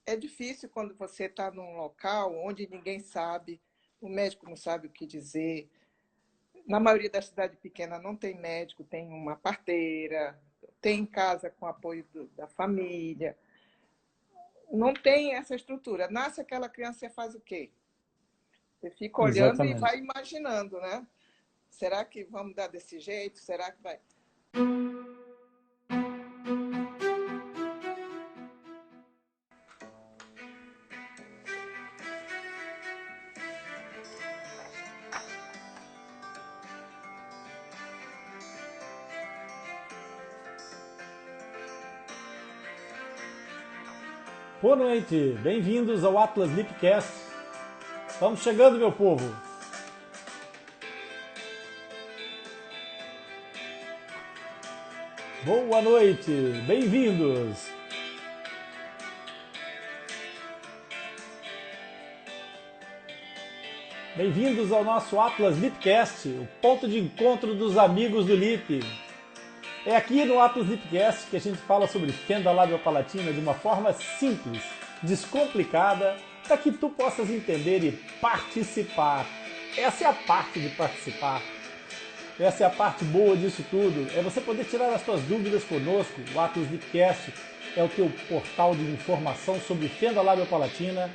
é difícil quando você está num local onde ninguém sabe, o médico não sabe o que dizer. Na maioria das cidades pequenas não tem médico, tem uma parteira, tem casa com apoio da família. Não tem essa estrutura. Nasce aquela criança, você faz o quê? Você fica olhando e Exatamente. vai imaginando, né? Será que vamos dar desse jeito? Será que vai? Boa noite, bem-vindos ao Atlas Lipcast. Estamos chegando, meu povo. Boa noite, bem-vindos. Bem-vindos ao nosso Atlas Lipcast, o ponto de encontro dos amigos do Lip. É aqui no Atlas Lipcast que a gente fala sobre fenda labiopalatina de uma forma simples, descomplicada, para que tu possas entender e participar. Essa é a parte de participar. Essa é a parte boa disso tudo. É você poder tirar as suas dúvidas conosco. O Atlas Lipcast é o teu portal de informação sobre fenda labiopalatina.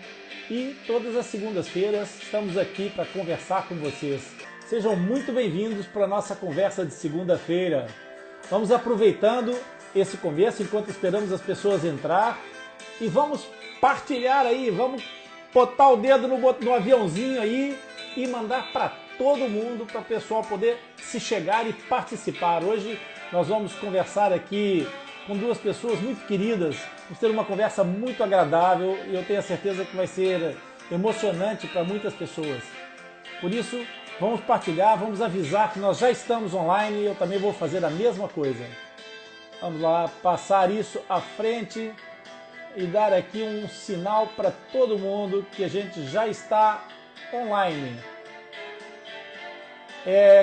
E todas as segundas-feiras estamos aqui para conversar com vocês. Sejam muito bem-vindos para a nossa conversa de segunda-feira. Vamos aproveitando esse começo enquanto esperamos as pessoas entrar e vamos partilhar aí, vamos botar o dedo no aviãozinho aí e mandar para todo mundo, para o pessoal poder se chegar e participar. Hoje nós vamos conversar aqui com duas pessoas muito queridas, vamos ter uma conversa muito agradável e eu tenho a certeza que vai ser emocionante para muitas pessoas. Por isso, vamos partilhar, vamos avisar que nós já estamos online e eu também vou fazer a mesma coisa. Vamos lá, passar isso à frente e dar aqui um sinal para todo mundo que a gente já está online.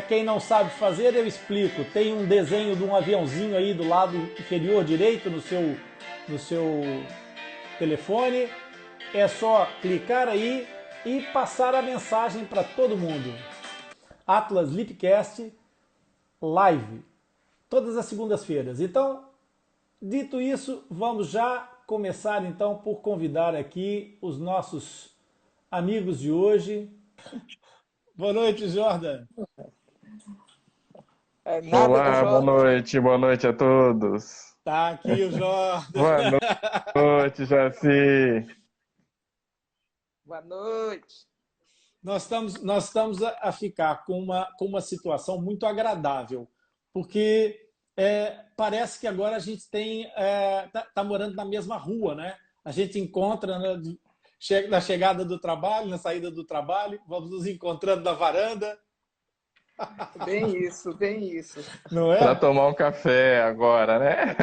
Quem não sabe fazer, eu explico. Tem um desenho de um aviãozinho aí do lado inferior direito no seu telefone. É só clicar aí e passar a mensagem para todo mundo. Atlas Lipcast Live, todas as segundas-feiras. Então, dito isso, vamos já começar então por convidar aqui os nossos amigos de hoje. Boa noite, Jordan. Nada do Olá, boa noite a todos. Tá aqui o Jordan. Boa noite, Jaci. Boa noite. Nós estamos a ficar com uma situação muito agradável, porque parece que agora a gente tá morando na mesma rua, né? A gente encontra na chegada do trabalho, na saída do trabalho, vamos nos encontrando na varanda. Bem isso. Não é? Para tomar um café agora, né?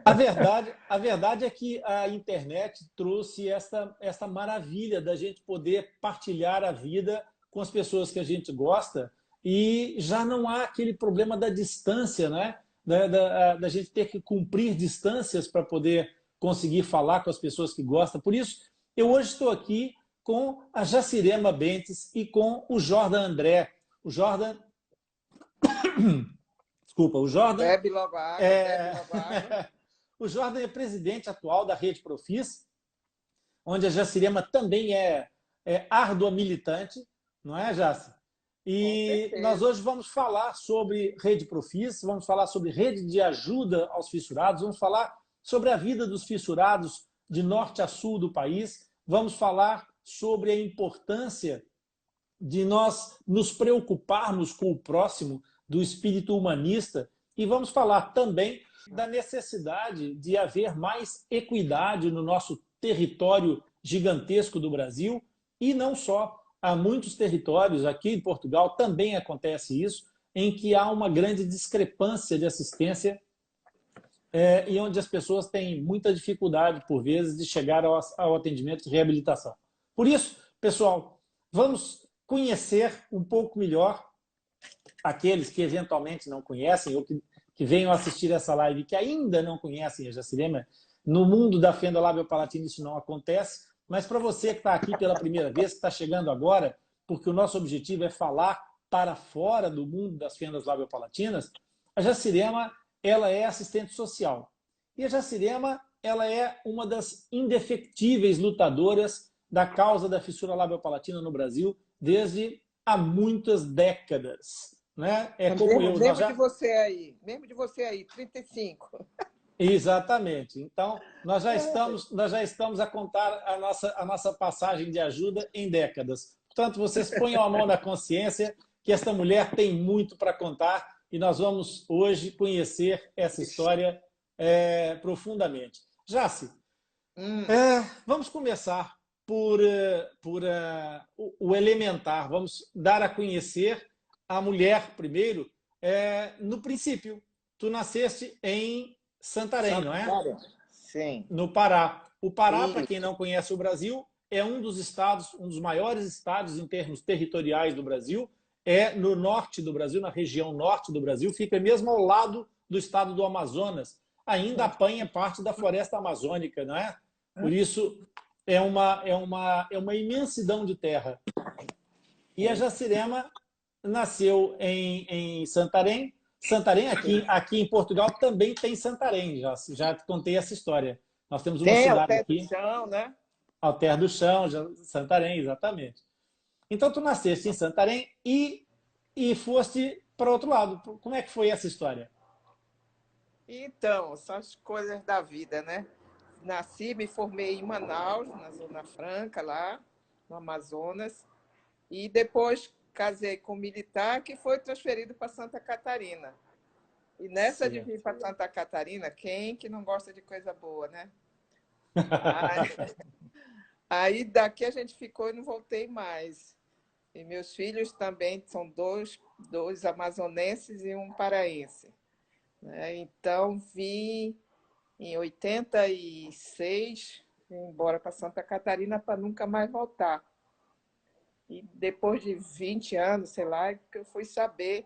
A verdade é que a internet trouxe esta maravilha da gente poder partilhar a vida com as pessoas que a gente gosta e já não há aquele problema da distância, né? Da gente ter que cumprir distâncias para poder conseguir falar com as pessoas que gostam. Por isso, eu hoje estou aqui com a Jacirema Bentes e com o Jordan André. O Jordan... Desculpa, o Jordan... Bebe logo água, bebe logo água. O Jordan é presidente atual da Rede Profis, onde a Jacirema também é árdua militante, não é, Jaci? E nós hoje vamos falar sobre Rede Profis, vamos falar sobre rede de ajuda aos fissurados, vamos falar sobre a vida dos fissurados de norte a sul do país, vamos falar sobre a importância de nós nos preocuparmos com o próximo, do espírito humanista, e vamos falar também da necessidade de haver mais equidade no nosso território gigantesco do Brasil, e não só. Há muitos territórios, aqui em Portugal também acontece isso, em que há uma grande discrepância de assistência e onde as pessoas têm muita dificuldade, por vezes, de chegar ao atendimento de reabilitação. Por isso, pessoal, vamos conhecer um pouco melhor aqueles que eventualmente não conhecem ou que venham assistir essa live que ainda não conhecem a Jacirema. No mundo da fenda labiopalatina isso não acontece, mas para você que está aqui pela primeira vez, que está chegando agora, porque o nosso objetivo é falar para fora do mundo das fendas labiopalatinas, a Jacirema, ela é assistente social. E a Jacirema, ela é uma das indefectíveis lutadoras da causa da fissura labiopalatina no Brasil desde há muitas décadas. Né? É como eu. Mesmo de você aí, 35. Exatamente. Então, nós já estamos a contar a nossa passagem de ajuda em décadas. Portanto, vocês ponham a mão na consciência que esta mulher tem muito para contar e nós vamos hoje conhecer essa história profundamente. Jaci, vamos começar por o elementar. Vamos dar a conhecer a mulher primeiro. No princípio, tu nasceste em Santarém, não é? Sim. No Pará. O Pará, para quem não conhece o Brasil, é um dos estados, um dos maiores estados em termos territoriais do Brasil. É no norte do Brasil, na região norte do Brasil, fica mesmo ao lado do estado do Amazonas. Ainda apanha parte da floresta amazônica, não é? Por isso, é uma imensidão de terra. E a Jacirema nasceu em Santarém. Santarém, aqui em Portugal, também tem Santarém. Já te contei essa história. Nós temos uma cidade aqui. Alter do Chão, né? Alter do Chão, Santarém, exatamente. Então, tu nasceste em Santarém e foste para o outro lado. Como é que foi essa história? Então, são as coisas da vida, né? Nasci, me formei em Manaus, na Zona Franca, lá no Amazonas. E depois casei com um militar que foi transferido para Santa Catarina. E nessa de vir para Santa Catarina, quem que não gosta de coisa boa, né? Aí daqui a gente ficou e não voltei mais. E meus filhos também são dois amazonenses e um paraense. Então, vim em 86, vim embora para Santa Catarina para nunca mais voltar. E depois de 20 anos, sei lá, que eu fui saber,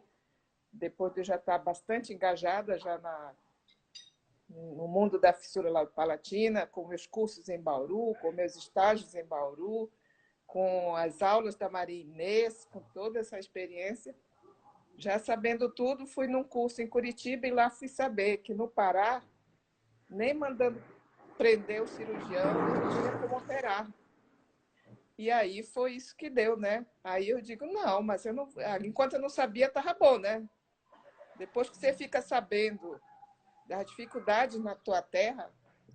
depois de eu já estar bastante engajada já no mundo da fissura labiopalatina, com meus cursos em Bauru, com meus estágios em Bauru, com as aulas da Maria Inês, com toda essa experiência. Já sabendo tudo, fui num curso em Curitiba e lá fui saber que no Pará, nem mandando prender o cirurgião, não tinha como operar. E aí foi isso que deu, né? Aí eu digo, não, mas eu não, enquanto eu não sabia, estava bom, né? Depois que você fica sabendo das dificuldades na tua terra,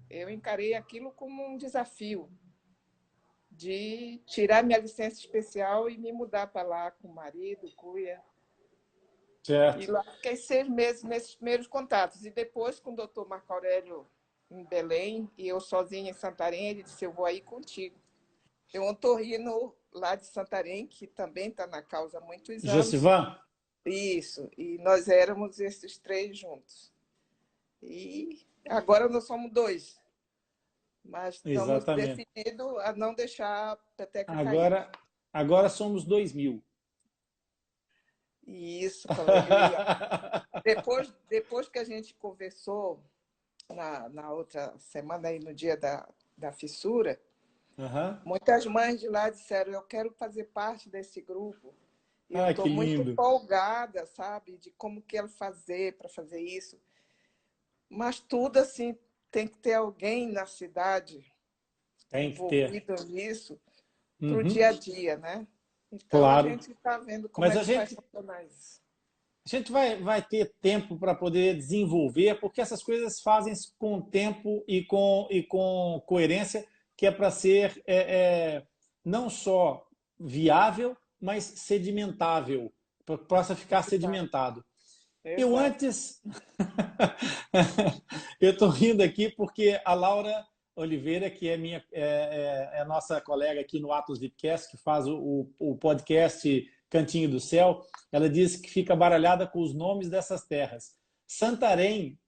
eu encarei aquilo como um desafio de tirar minha licença especial e me mudar para lá com o marido, cuia. Certo. E lá fiquei 6 meses nesses primeiros contatos. E depois, com o doutor Marco Aurélio em Belém, e eu sozinha em Santarém, ele disse, eu vou aí contigo. Tem um otorrino lá de Santarém, que também está na causa há muitos anos. Josivan? Isso, e nós éramos esses 3 juntos. E agora nós somos 2. Mas estamos decididos a não deixar a peteca cair. Agora somos 2000. Isso, depois que a gente conversou na outra semana, aí no dia da fissura, muitas mães de lá disseram, eu quero fazer parte desse grupo. E eu estou muito empolgada, sabe, de como quero fazer para fazer isso. Mas tudo assim, tem que ter alguém na cidade envolvido nisso para o dia a dia, né? Então, claro. A gente está vendo como vai funcionar isso. A gente vai ter tempo para poder desenvolver, porque essas coisas fazem com tempo e com coerência, que é para ser não só viável, mas sedimentável, para que possa ficar sedimentado. Exato. Eu antes... eu estou rindo aqui porque a Laura Oliveira, que é a nossa colega aqui no Atlas Lipcast, que faz o podcast Cantinho do Céu, ela disse que fica baralhada com os nomes dessas terras. Santarém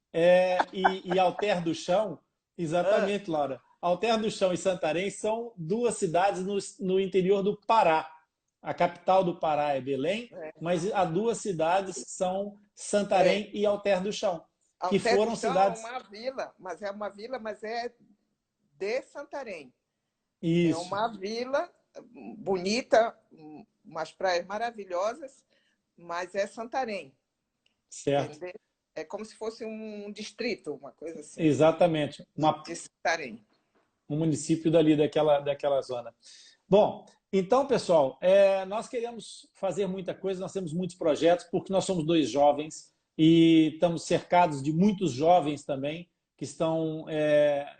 e Alter do Chão, exatamente, Laura. Alter do Chão e Santarém são 2 cidades no interior do Pará. A capital do Pará é Belém, mas as 2 cidades são Santarém e Alter do Chão. que foram Altero cidades... é uma vila, mas é de Santarém. É Isso, uma vila bonita, umas praias maravilhosas, mas é Santarém, certo. entendeu? É como se fosse um distrito, uma coisa assim, Exatamente. de Santarém. Um município dali daquela zona. Bom, então, pessoal, nós queremos fazer muita coisa, nós temos muitos projetos, porque nós somos dois jovens e estamos cercados de muitos jovens também que estão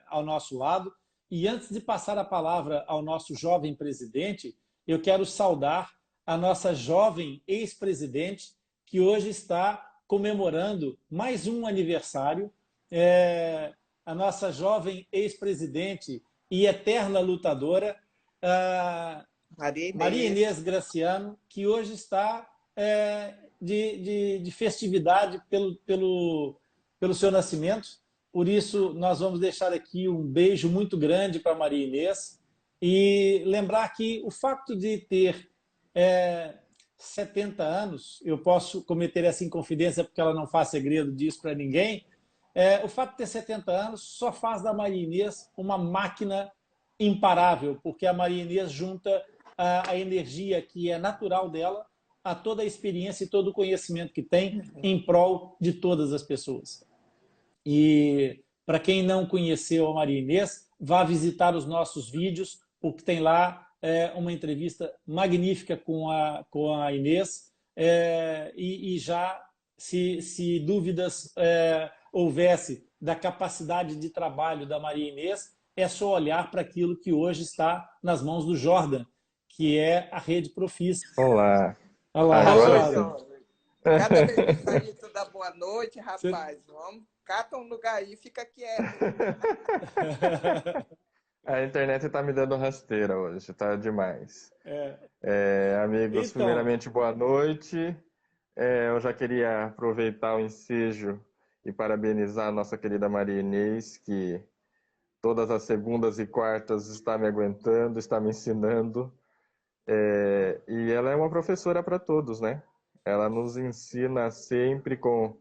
ao nosso lado. E antes de passar a palavra ao nosso jovem presidente, eu quero saudar a nossa jovem ex-presidente, que hoje está comemorando mais um aniversário. A nossa jovem ex-presidente e eterna lutadora, Maria Inês Graciano, que hoje está de festividade pelo seu nascimento. Por isso, nós vamos deixar aqui um beijo muito grande para Maria Inês e lembrar que o fato de ter 70 anos, eu posso cometer essa inconfidência porque ela não faz segredo disso para ninguém, o fato de ter 70 anos só faz da Maria Inês uma máquina imparável, porque a Maria Inês junta a energia que é natural dela a toda a experiência e todo o conhecimento que tem em prol de todas as pessoas. E para quem não conheceu a Maria Inês, vá visitar os nossos vídeos, porque tem lá uma entrevista magnífica com a Inês, e já, se dúvidas houvesse da capacidade de trabalho da Maria Inês, é só olhar para aquilo que hoje está nas mãos do Jordan, que é a Rede Profis. Olá. Olá, Agora Jordan. Cada vez que sair, tu dá boa noite, rapaz. Vamos, cata um lugar aí, fica quieto. A internet está me dando rasteira hoje, tá demais. Amigos, Então, primeiramente, boa noite. Eu já queria aproveitar o ensejo e parabenizar a nossa querida Maria Inês, que todas as segundas e quartas está me aguentando, está me ensinando. E ela é uma professora para todos, né? Ela nos ensina sempre com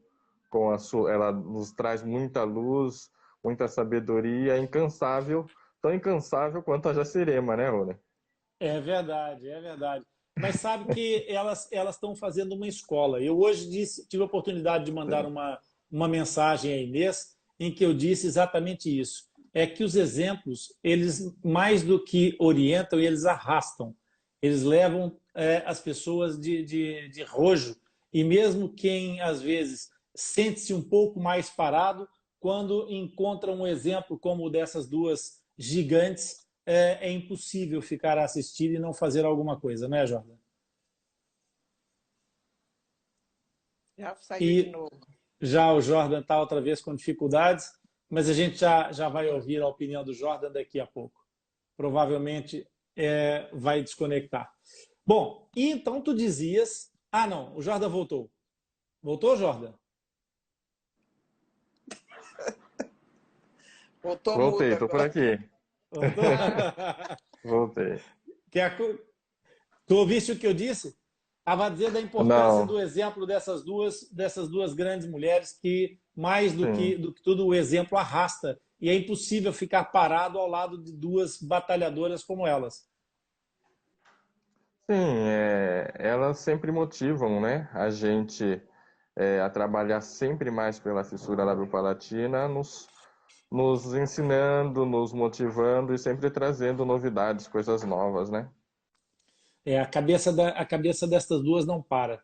ela nos traz muita luz, muita sabedoria, é incansável, tão incansável quanto a Jacirema, né, Rony? é verdade, é verdade. Mas sabe que elas estão fazendo uma escola. Eu hoje tive a oportunidade de mandar uma mensagem à Inês em que eu disse exatamente isso. É que os exemplos, eles mais do que orientam, eles arrastam. Eles levam as pessoas de rojo. E mesmo quem, às vezes, sente-se um pouco mais parado, quando encontra um exemplo como o dessas duas gigantes, é impossível ficar a assistir e não fazer alguma coisa, né, Jordan? Já saiu de novo. Já o Jordan está outra vez com dificuldades, mas a gente já vai ouvir a opinião do Jordan daqui a pouco. Provavelmente vai desconectar. Bom, e então tu dizias... Ah, não, o Jordan voltou. Voltou, Jordan? Voltou Voltei, mudo tô por agora. aqui. Voltou? Voltei. Tu ouviste o que eu disse? Estava dizendo da importância Não, do exemplo dessas duas grandes mulheres que, mais do sim. que tudo, o exemplo arrasta. E é impossível ficar parado ao lado de duas batalhadoras como elas. Sim, elas sempre motivam, né, a gente a trabalhar sempre mais pela fissura lábio-palatina, nos ensinando, nos motivando e sempre trazendo novidades, coisas novas, né? A cabeça destas duas não para.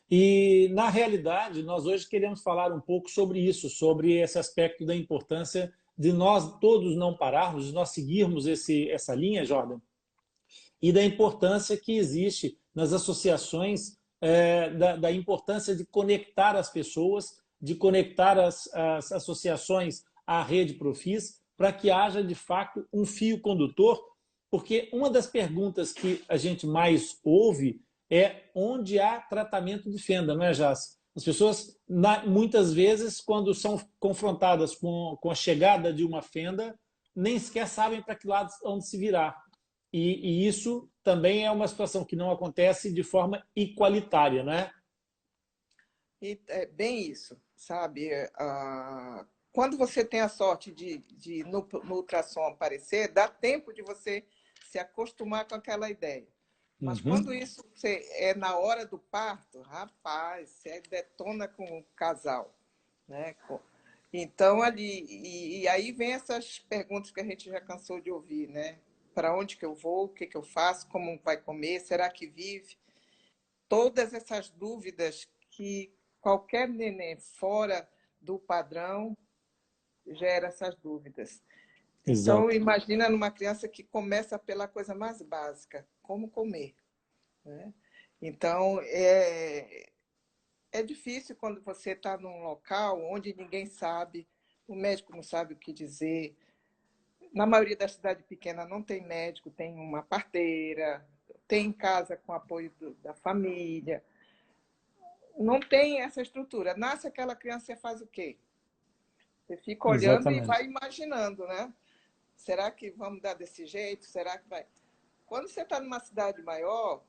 E, na realidade, nós hoje queremos falar um pouco sobre isso, sobre esse aspecto da importância de nós todos não pararmos, de nós seguirmos essa linha, Jordan, e da importância que existe nas associações, da importância de conectar as pessoas, de conectar as associações à rede Profis, para que haja, de fato, um fio condutor, porque uma das perguntas que a gente mais ouve é onde há tratamento de fenda, não é, Jace? As pessoas, muitas vezes, quando são confrontadas com a chegada de uma fenda, nem sequer sabem para que lado onde se virar. E isso também é uma situação que não acontece de forma igualitária, né? E é bem isso. sabe? Quando você tem a sorte no ultrassom aparecer, dá tempo de você se acostumar com aquela ideia. Mas quando isso é na hora do parto, rapaz, você detona com o casal, né? Então, e aí vem essas perguntas que a gente já cansou de ouvir, né? Para onde que eu vou, o que que eu faço, como vai comer, será que vive? Todas essas dúvidas que qualquer neném fora do padrão gera essas dúvidas. Então, Exato. imagina numa criança que começa pela coisa mais básica, como comer, né? Então, é difícil quando você está num local onde ninguém sabe, o médico não sabe o que dizer. Na maioria da cidade pequena não tem médico, tem uma parteira, tem em casa com apoio da família. Não tem essa estrutura. Nasce aquela criança, você faz o quê? Você fica olhando e vai Exatamente. imaginando, né? Será que vamos dar desse jeito? Será que vai? Quando você está numa cidade maior,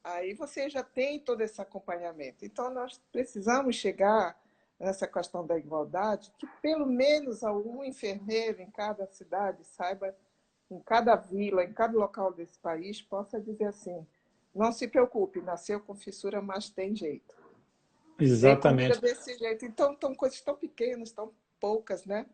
aí você já tem todo esse acompanhamento. Então, nós precisamos chegar nessa questão da igualdade, que pelo menos algum enfermeiro em cada cidade saiba, em cada vila, em cada local desse país, possa dizer assim, não se preocupe, nasceu com fissura, mas tem jeito. Tem comida Exatamente. desse jeito. Então, são coisas tão pequenas, tão poucas, né?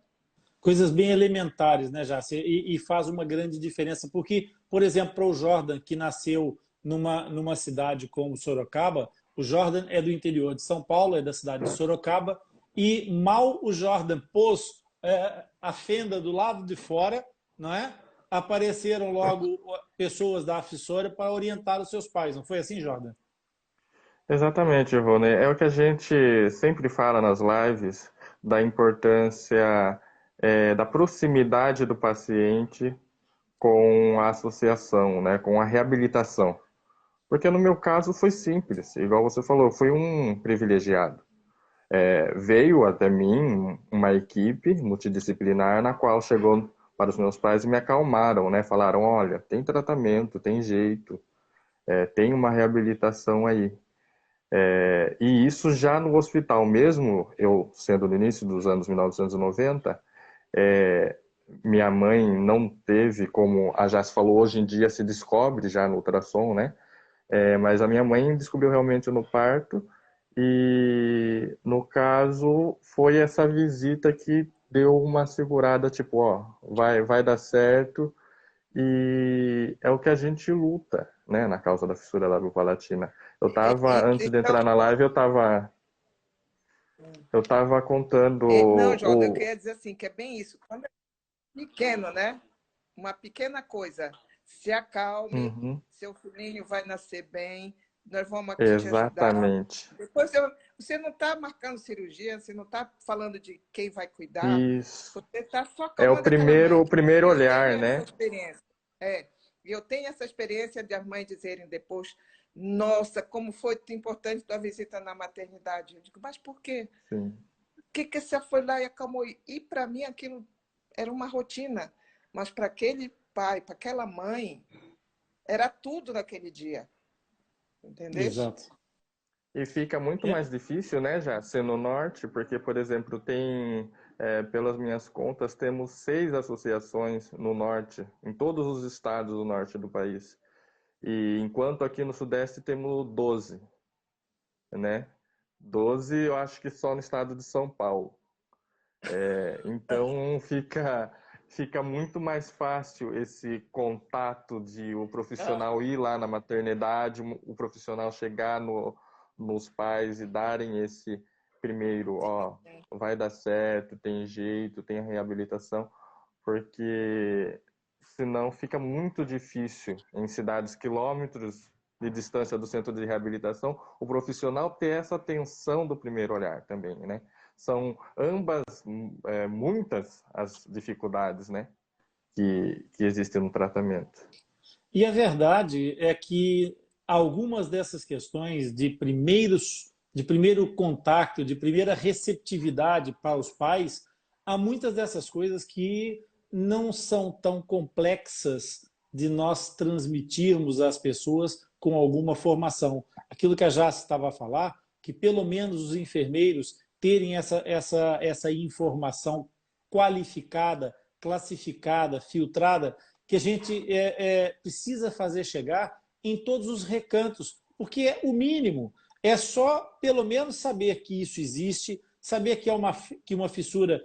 Coisas bem elementares, né, Jace? E faz uma grande diferença, porque, por exemplo, para o Jordan, que nasceu numa cidade como Sorocaba, o Jordan é do interior de São Paulo, é da cidade de Sorocaba, e mal o Jordan pôs a fenda do lado de fora, não é? Apareceram logo pessoas da afissora para orientar os seus pais. Não foi assim, Jordan? Exatamente, Rony. É o que a gente sempre fala nas lives, da importância, da proximidade do paciente com a associação, né, com a reabilitação. Porque no meu caso foi simples, igual você falou, fui um privilegiado. Veio até mim uma equipe multidisciplinar na qual chegou para os meus pais e me acalmaram, né? Falaram, olha, tem tratamento, tem jeito, tem uma reabilitação aí. E isso já no hospital mesmo, eu sendo no início dos anos 1990, minha mãe não teve, como a Jace falou, hoje em dia se descobre já no ultrassom, né? Mas a minha mãe descobriu realmente no parto e, no caso, foi essa visita que deu uma segurada, tipo, ó, vai dar certo e é o que a gente luta, né, na causa da fissura lábio-palatina. Antes de Então, entrar na live, eu tava contando não, Jordan, eu queria dizer assim, que é bem isso. Quando é pequeno, né? Uma pequena coisa. Se acalme, Uhum, seu filhinho vai nascer bem, nós vamos aqui te ajudar. exatamente. Depois, você não está marcando cirurgia, você não está falando de quem vai cuidar, Isso. você está só É acalmando aquela o mãe. primeiro E eu tenho olhar, essa né? experiência. E eu tenho essa experiência de as mães dizerem depois, nossa, como foi importante tua visita na maternidade. Eu digo, mas por quê? Sim. Que você foi lá e acalmou? E para mim aquilo era uma rotina, mas para aquele pai, para aquela mãe, era tudo naquele dia, entendeu? Exato. E fica muito É, mais difícil, né, já ser no norte, porque, por exemplo, pelas minhas contas, temos 6 associações no norte, em todos os estados do norte do país. E enquanto aqui no sudeste temos 12, né? 12 eu acho que só no estado de São Paulo. Então fica muito mais fácil esse contato de o profissional ir lá na maternidade, o profissional chegar nos pais e darem esse primeiro, ó, vai dar certo, tem jeito, tem a reabilitação, porque senão fica muito difícil em cidades quilômetros de distância do centro de reabilitação, o profissional ter essa atenção do primeiro olhar também, né? São ambas, muitas as dificuldades, né, que existem no tratamento. e a verdade é que algumas dessas questões de primeiro contato, de primeira receptividade para os pais, há muitas dessas coisas que não são tão complexas de nós transmitirmos às pessoas com alguma formação. Aquilo que a Jace estava a falar, que pelo menos os enfermeiros terem essa informação qualificada, classificada, filtrada, que a gente precisa fazer chegar em todos os recantos, porque é o mínimo. É só, pelo menos, saber que isso existe, saber que uma fissura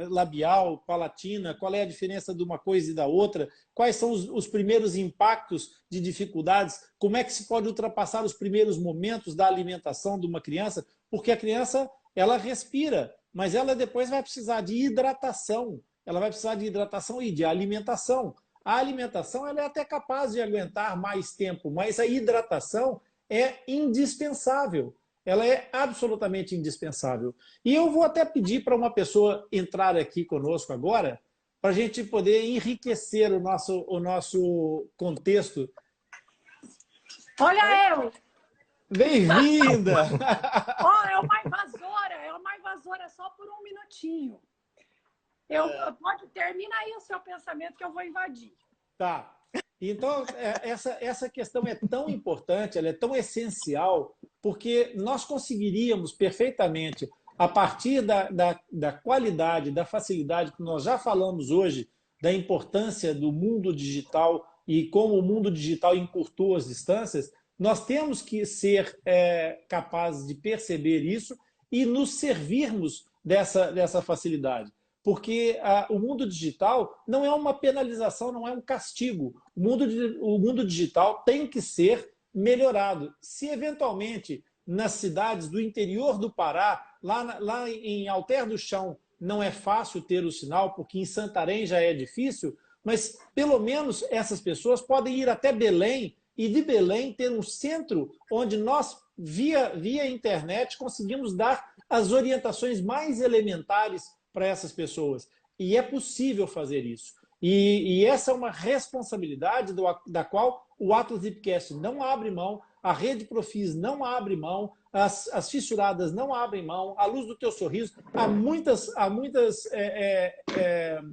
labial, palatina, qual é a diferença de uma coisa e da outra, quais são os primeiros impactos de dificuldades, como é que se pode ultrapassar os primeiros momentos da alimentação de uma criança, porque a criança, ela respira, mas ela depois vai precisar de hidratação, ela vai precisar de hidratação e de alimentação. A alimentação ela é até capaz de aguentar mais tempo, mas a hidratação é indispensável. Ela é absolutamente indispensável. E eu vou até pedir para uma pessoa entrar aqui conosco agora, para a gente poder enriquecer o nosso contexto. Olha eu! Bem-vinda! Oh, é uma invasora só por um minutinho. Termina aí o seu pensamento que eu vou invadir. Tá. Então, essa questão é tão importante, ela é tão essencial, porque nós conseguiríamos perfeitamente, a partir da qualidade, da facilidade que nós já falamos hoje, da importância do mundo digital e como o mundo digital encurtou as distâncias, nós temos que ser capazes de perceber isso e nos servirmos dessa facilidade. Porque o mundo digital não é uma penalização, não é um castigo. O mundo digital tem que ser melhorado. Se, eventualmente, nas cidades do interior do Pará, lá em Alter do Chão, não é fácil ter o sinal, porque em Santarém já é difícil, mas, pelo menos, essas pessoas podem ir até Belém e, de Belém, ter um centro onde nós, via internet, conseguimos dar as orientações mais elementares para essas pessoas. E é possível fazer isso. E essa é uma responsabilidade da qual o Atlas Lipcast não abre mão, a Rede Profis não abre mão, as fissuradas não abrem mão, a Luz do Teu Sorriso, há muitas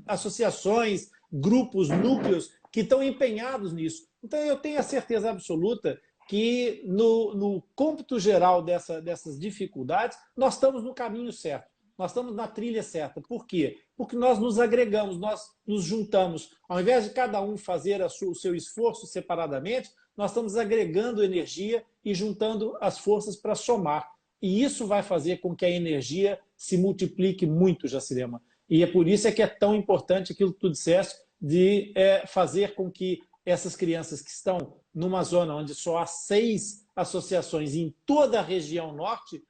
associações, grupos, núcleos que estão empenhados nisso. Então eu tenho a certeza absoluta que no cômputo geral dessas dificuldades, nós estamos no caminho certo. Nós estamos na trilha certa. Por quê? Porque nós nos agregamos, nós nos juntamos. Ao invés de cada um fazer o seu esforço separadamente, nós estamos agregando energia e juntando as forças para somar. E isso vai fazer com que a energia se multiplique muito, Jacirema. E é por isso que é tão importante aquilo que tu disseste de fazer com que essas crianças que estão numa zona onde só há 6 associações em toda a região norte,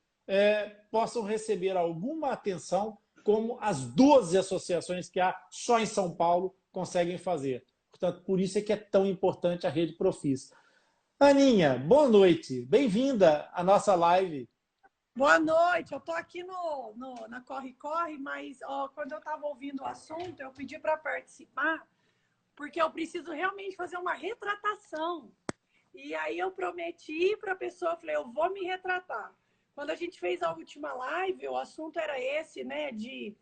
possam receber alguma atenção, como as 12 associações que há só em São Paulo conseguem fazer. Portanto, por isso é que é tão importante a Rede Profis. Aninha, boa noite. Bem-vinda à nossa live. Boa noite. Eu estou aqui na Corre-Corre, mas quando eu estava ouvindo o assunto, eu pedi para participar, porque eu preciso realmente fazer uma retratação. E aí eu prometi para a pessoa, falei, eu vou me retratar. Quando a gente fez a última live, o assunto era esse, né? De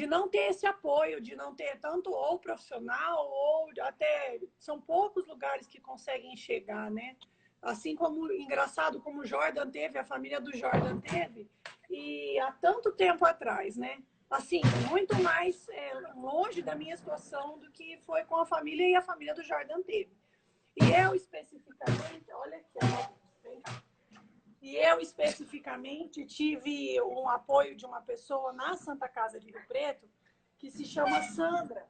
não ter esse apoio, de não ter tanto ou profissional, ou até... São poucos lugares que conseguem chegar, né? Assim como, engraçado, como o Jordan teve, a família do Jordan teve, e há tanto tempo atrás, né? Assim, muito mais longe da minha situação do que foi com a família e a família do Jordan teve. E eu, especificamente, olha aqui, vem cá. E eu, especificamente, tive um apoio de uma pessoa na Santa Casa de Rio Preto, que se chama Sandra,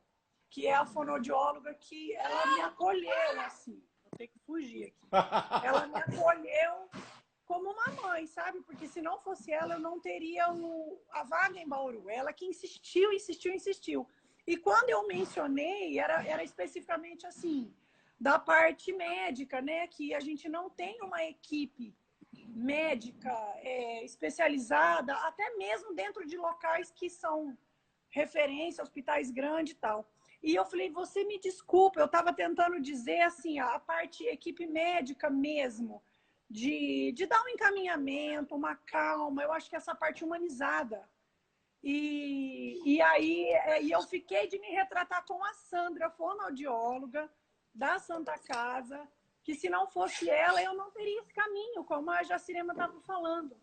que é a fonoaudióloga que ela me acolheu, assim. Vou ter que fugir aqui. Ela me acolheu como uma mãe, sabe? Porque se não fosse ela, eu não teria a vaga em Bauru. Ela que insistiu, insistiu, insistiu. E quando eu mencionei, era especificamente assim, da parte médica, né? Que a gente não tem uma equipe médica especializada, até mesmo dentro de locais que são referência, hospitais grandes e tal. E eu falei, você me desculpa, eu estava tentando dizer assim, a parte equipe médica mesmo, de dar um encaminhamento, uma calma, eu acho que essa parte humanizada. E aí eu fiquei de me retratar com a Sandra, fonoaudióloga da Santa Casa, que se não fosse ela, eu não teria esse caminho, como a Jacirema estava falando.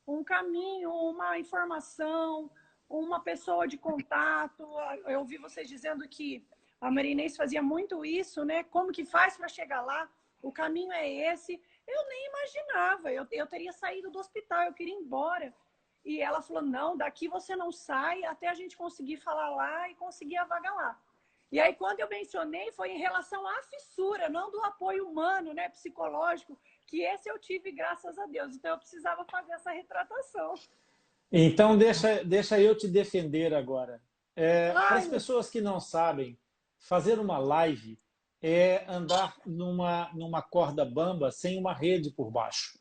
um caminho, uma informação, uma pessoa de contato. Eu ouvi vocês dizendo que a Marinês fazia muito isso, né? Como que faz para chegar lá? O caminho é esse. Eu nem imaginava. Eu teria saído do hospital, eu queria ir embora. E ela falou, não, daqui você não sai até a gente conseguir falar lá e conseguir a vaga lá. E aí, quando eu mencionei, foi em relação à fissura, não do apoio humano, né, psicológico, que esse eu tive, graças a Deus. Então, eu precisava fazer essa retratação. Então, deixa eu te defender agora. Para as Ai, pessoas que não sabem, fazer uma live é andar numa corda bamba sem uma rede por baixo.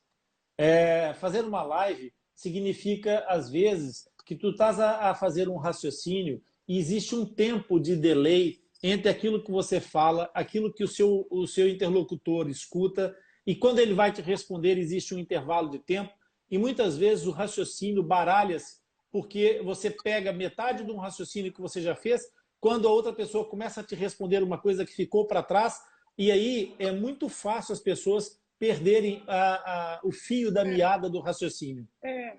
Fazer uma live significa, às vezes, que tu estás a fazer um raciocínio e existe um tempo de delay entre aquilo que você fala, aquilo que o seu interlocutor escuta, e quando ele vai te responder, existe um intervalo de tempo, e muitas vezes o raciocínio baralha-se, porque você pega metade de um raciocínio que você já fez, quando a outra pessoa começa a te responder uma coisa que ficou para trás, e aí é muito fácil as pessoas perderem o fio da meada do raciocínio.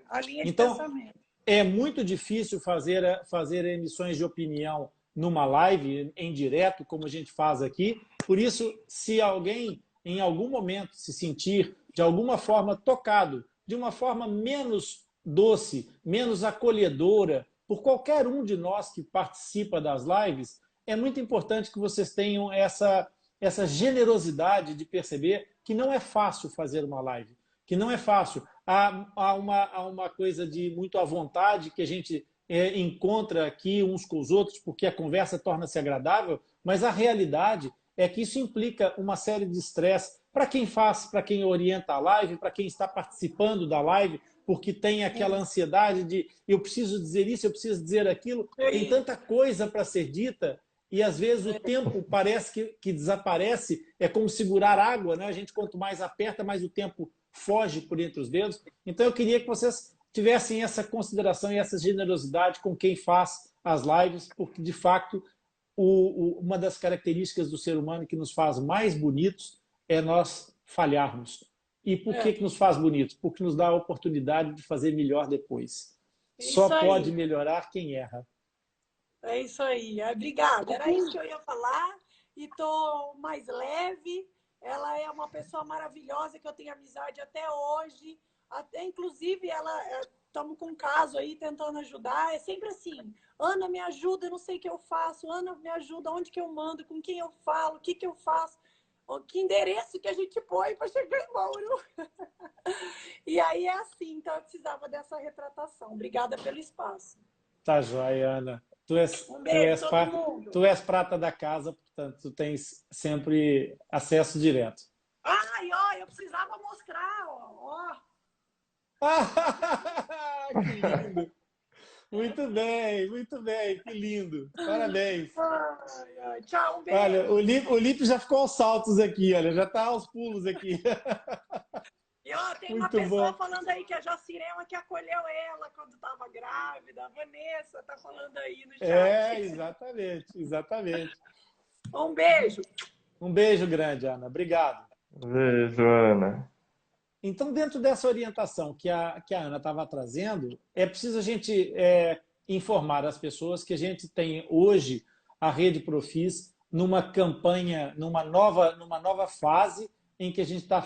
a linha de Então, pensamento. é muito difícil fazer emissões de opinião numa live em direto, como a gente faz aqui. Por isso, se alguém em algum momento se sentir de alguma forma tocado, de uma forma menos doce, menos acolhedora, por qualquer um de nós que participa das lives, é muito importante que vocês tenham essa generosidade de perceber que não é fácil fazer uma live, que não é fácil. Há uma coisa de muito à vontade que a gente encontra aqui uns com os outros, porque a conversa torna-se agradável, mas a realidade é que isso implica uma série de estresse para quem faz, para quem orienta a live, para quem está participando da live, porque tem aquela ansiedade de eu preciso dizer isso, eu preciso dizer aquilo. Tem tanta coisa para ser dita e às vezes o tempo parece que desaparece, é como segurar água, né? A gente quanto mais aperta, mais o tempo foge por entre os dedos. Então eu queria que vocês tivessem essa consideração e essa generosidade com quem faz as lives, porque de fato uma das características do ser humano que nos faz mais bonitos é nós falharmos. E por que nos faz bonitos? Porque nos dá a oportunidade de fazer melhor depois. Só pode melhorar quem erra. É isso aí. Obrigada. Era isso que eu ia falar. E estou mais leve. Ela é uma pessoa maravilhosa que eu tenho amizade até hoje. Até, inclusive, estamos com um caso aí tentando ajudar. É sempre assim. Ana, me ajuda, eu não sei o que eu faço. Ana, me ajuda, onde que eu mando, com quem eu falo, o que que eu faço. Que endereço que a gente põe para chegar em Bauru. E aí é assim. Então, eu precisava dessa retratação. Obrigada pelo espaço. Tá joia, Ana. Um beijo, todo mundo. Tu és prata da casa, portanto, tu tens sempre acesso direto. Ai, ó, eu precisava mostrar, ó. Que lindo! Muito bem, que lindo. Parabéns. Ai, tchau, um beijo. Olha, o Lipe já ficou aos saltos aqui, olha, já está aos pulos aqui. E ó, tem uma pessoa falando aí que a Jacirema que acolheu ela quando estava grávida. A Vanessa tá falando aí no chat. Exatamente. Um beijo. Um beijo grande, Ana. Obrigado. Beijo, Ana. Então, dentro dessa orientação que a Ana estava trazendo, é preciso a gente informar as pessoas que a gente tem hoje a Rede Profis numa campanha, numa nova fase em que a gente está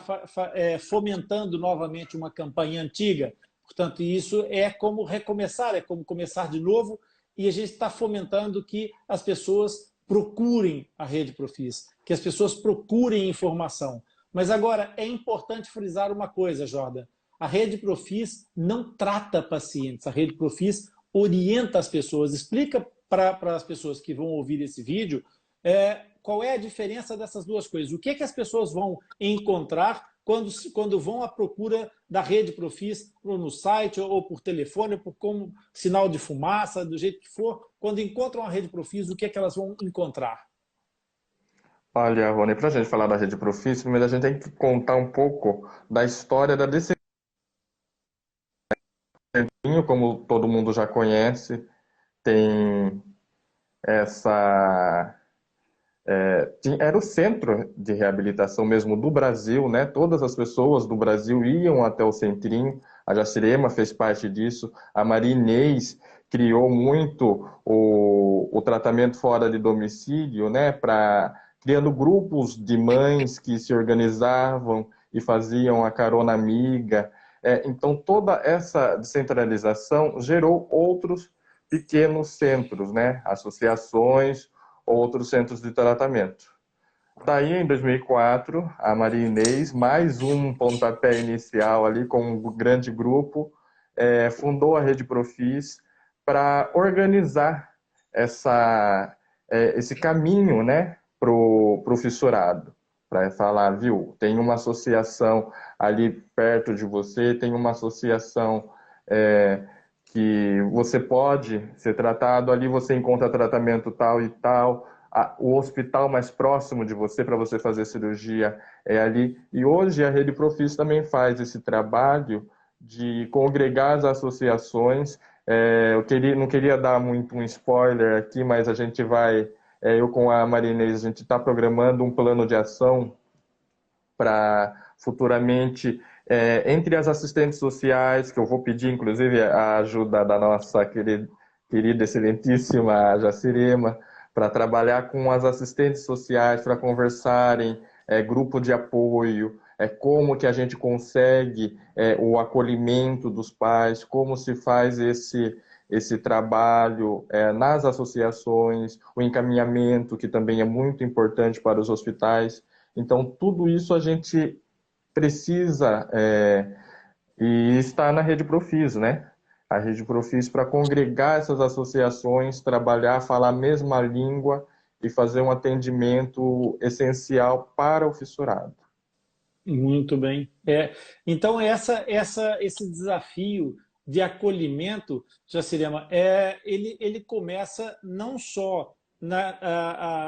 fomentando novamente uma campanha antiga. Portanto, isso é como recomeçar, é como começar de novo, e a gente está fomentando que as pessoas procurem a Rede Profis, que as pessoas procurem informação. Mas agora, é importante frisar uma coisa, Jordan. A Rede Profis não trata pacientes, a Rede Profis orienta as pessoas. Explica para as pessoas que vão ouvir esse vídeo qual é a diferença dessas duas coisas. O que as pessoas vão encontrar quando vão à procura da Rede Profis no site ou por telefone, ou por como sinal de fumaça, do jeito que for. Quando encontram a Rede Profis, o que elas vão encontrar? Olha, Rony, para a gente falar da Rede Profis, primeiro a gente tem que contar um pouco da história da decisão. Como todo mundo já conhece, tem essa... era o centro de reabilitação mesmo do Brasil, né? Todas as pessoas do Brasil iam até o Centrinho. a Jacirema fez parte disso, a Maria Inês criou muito o tratamento fora de domicílio, né, criando grupos de mães que se organizavam e faziam a carona amiga. Então, toda essa descentralização gerou outros pequenos centros, né, associações, outros centros de tratamento. Daí, em 2004, a Maria Inês, mais um pontapé inicial ali com um grande grupo, fundou a Rede Profis para organizar esse caminho, né, para o fissurado. Para falar, viu, tem uma associação ali perto de você, tem uma associação que você pode ser tratado, ali você encontra tratamento tal e tal, o hospital mais próximo de você para você fazer cirurgia é ali. E hoje a Rede Profis também faz esse trabalho de congregar as associações. Não queria dar muito um spoiler aqui, mas a gente vai, eu com a Maria Inês, a gente está programando um plano de ação para futuramente, entre as assistentes sociais, que eu vou pedir inclusive a ajuda da nossa querida excelentíssima Jacirema, para trabalhar com as assistentes sociais, para conversarem, grupo de apoio, como que a gente consegue o acolhimento dos pais, como se faz esse trabalho nas associações, o encaminhamento, que também é muito importante para os hospitais. Então, tudo isso a gente precisa e está na Rede Profis, né? A Rede Profis para congregar essas associações, trabalhar, falar a mesma língua e fazer um atendimento essencial para o fissurado. Muito bem. Então, esse desafio de acolhimento, Jacirema, ele começa não só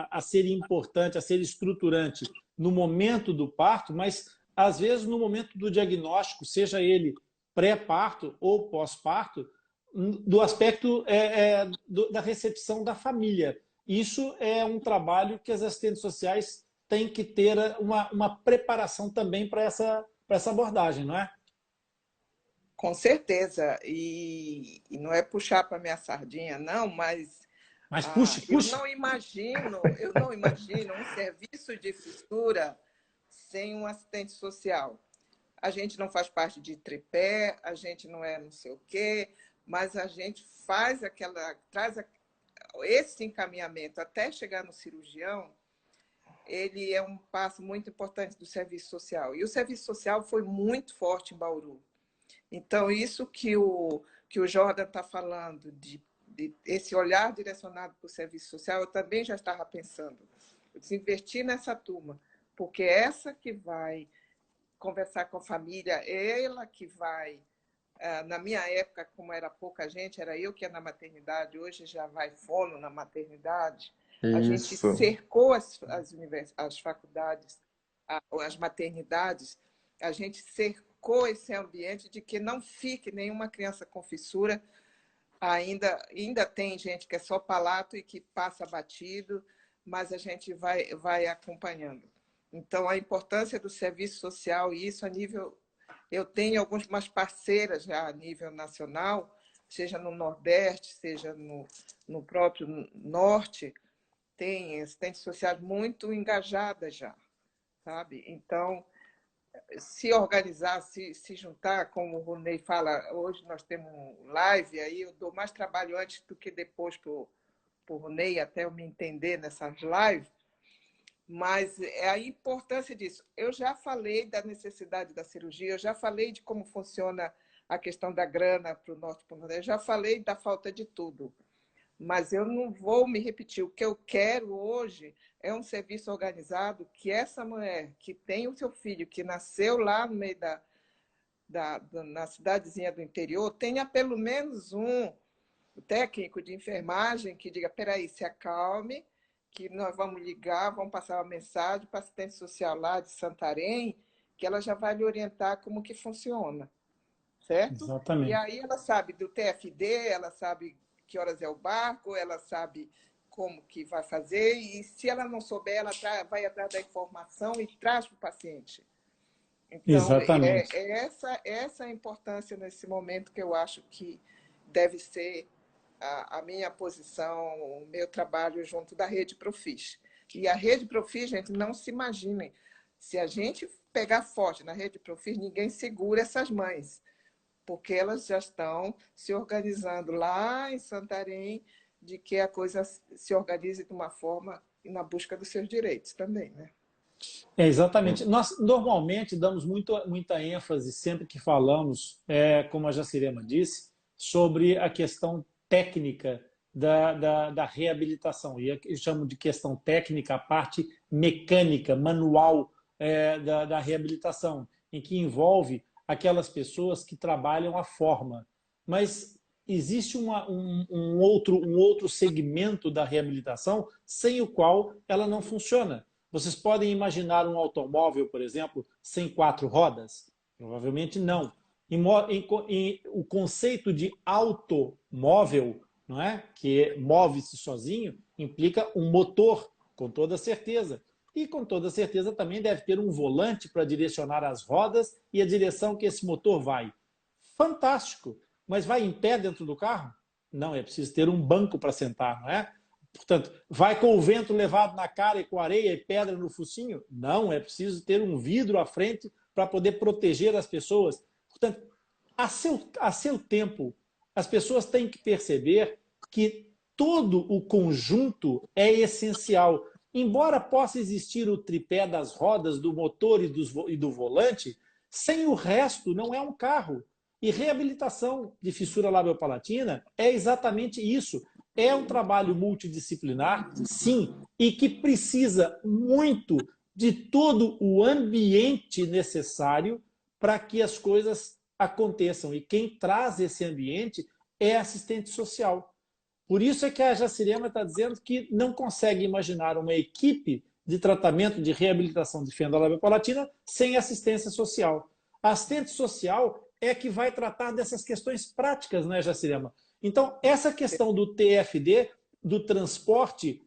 a ser importante, a ser estruturante no momento do parto, mas, às vezes, no momento do diagnóstico, seja ele pré-parto ou pós-parto, do aspecto da recepção da família. Isso é um trabalho que as assistentes sociais têm que ter uma preparação também para essa abordagem, não é? Com certeza. E não é puxar para minha sardinha, não, mas Puxe. eu não imagino um serviço de fissura sem um assistente social. A gente não faz parte de tripé, a gente não é não sei o quê, mas a gente traz esse encaminhamento até chegar no cirurgião. Ele é um passo muito importante do serviço social. E o serviço social foi muito forte em Bauru. Então, isso que o Jordan está falando, de esse olhar direcionado para o serviço social, eu também já estava pensando. Eu desinvestir nessa turma, porque essa que vai conversar com a família, ela que vai... Na minha época, como era pouca gente, era eu que ia na maternidade, hoje já vai fono na maternidade. A gente cercou as faculdades, as maternidades, a gente cercou esse ambiente de que não fique nenhuma criança com fissura. Ainda tem gente que é só palato e que passa batido, mas a gente vai acompanhando. Então, a importância do serviço social, e isso a nível... Eu tenho algumas parceiras já a nível nacional, seja no Nordeste, seja no próprio Norte, tem assistentes sociais muito engajadas já, sabe? Então, se organizar, se juntar, como o Ronei fala, hoje nós temos um live, aí eu dou mais trabalho antes do que depois para o Ronei, até eu me entender nessas lives, mas é a importância disso. Eu já falei da necessidade da cirurgia, eu já falei de como funciona a questão da grana para o Norte e para o Nordeste, eu já falei da falta de tudo. Mas eu não vou me repetir. O que eu quero hoje é um serviço organizado que essa mulher que tem o seu filho, que nasceu lá no meio na cidadezinha do interior, tenha pelo menos um técnico de enfermagem que diga, peraí, se acalme, que nós vamos ligar, vamos passar uma mensagem para a assistente social lá de Santarém, que ela já vai lhe orientar como que funciona, certo? Exatamente. E aí ela sabe do TFD, ela sabe que horas é o barco, ela sabe como que vai fazer, e se ela não souber, ela vai atrás da informação e traz para o paciente. Então, Exatamente. essa a importância nesse momento que eu acho que deve ser a minha posição, o meu trabalho junto da Rede Profis. E a Rede Profis, gente, não se imaginem, se a gente pegar forte na Rede Profis, ninguém segura essas mães, porque elas já estão se organizando lá em Santarém, de que a coisa se organize de uma forma e na busca dos seus direitos também, né? Exatamente. Nós normalmente damos muita ênfase sempre que falamos, como a Jacirema disse, sobre a questão técnica da reabilitação. E eu chamo de questão técnica a parte mecânica, manual da reabilitação, em que envolve aquelas pessoas que trabalham a forma. Mas existe um outro segmento da reabilitação sem o qual ela não funciona. Vocês podem imaginar um automóvel, por exemplo, sem 4 rodas? Provavelmente não. O conceito de automóvel, não é? Que move-se sozinho, implica um motor, com toda certeza. E com toda certeza também deve ter um volante para direcionar as rodas e a direção que esse motor vai. Fantástico! Mas vai em pé dentro do carro? Não, é preciso ter um banco para sentar, não é? Portanto, vai com o vento levado na cara e com areia e pedra no focinho? Não, é preciso ter um vidro à frente para poder proteger as pessoas. Portanto, a seu tempo, as pessoas têm que perceber que todo o conjunto é essencial. Embora possa existir o tripé das rodas, do motor e do volante, sem o resto não é um carro. E reabilitação de fissura labiopalatina é exatamente isso. É um trabalho multidisciplinar, sim, e que precisa muito de todo o ambiente necessário para que as coisas aconteçam. E quem traz esse ambiente é assistente social. Por isso é que a Jacirema está dizendo que não consegue imaginar uma equipe de tratamento de reabilitação de fenda labiopalatina sem assistência social. A assistente social é que vai tratar dessas questões práticas, né, Jacirema? Então, essa questão do TFD, do transporte,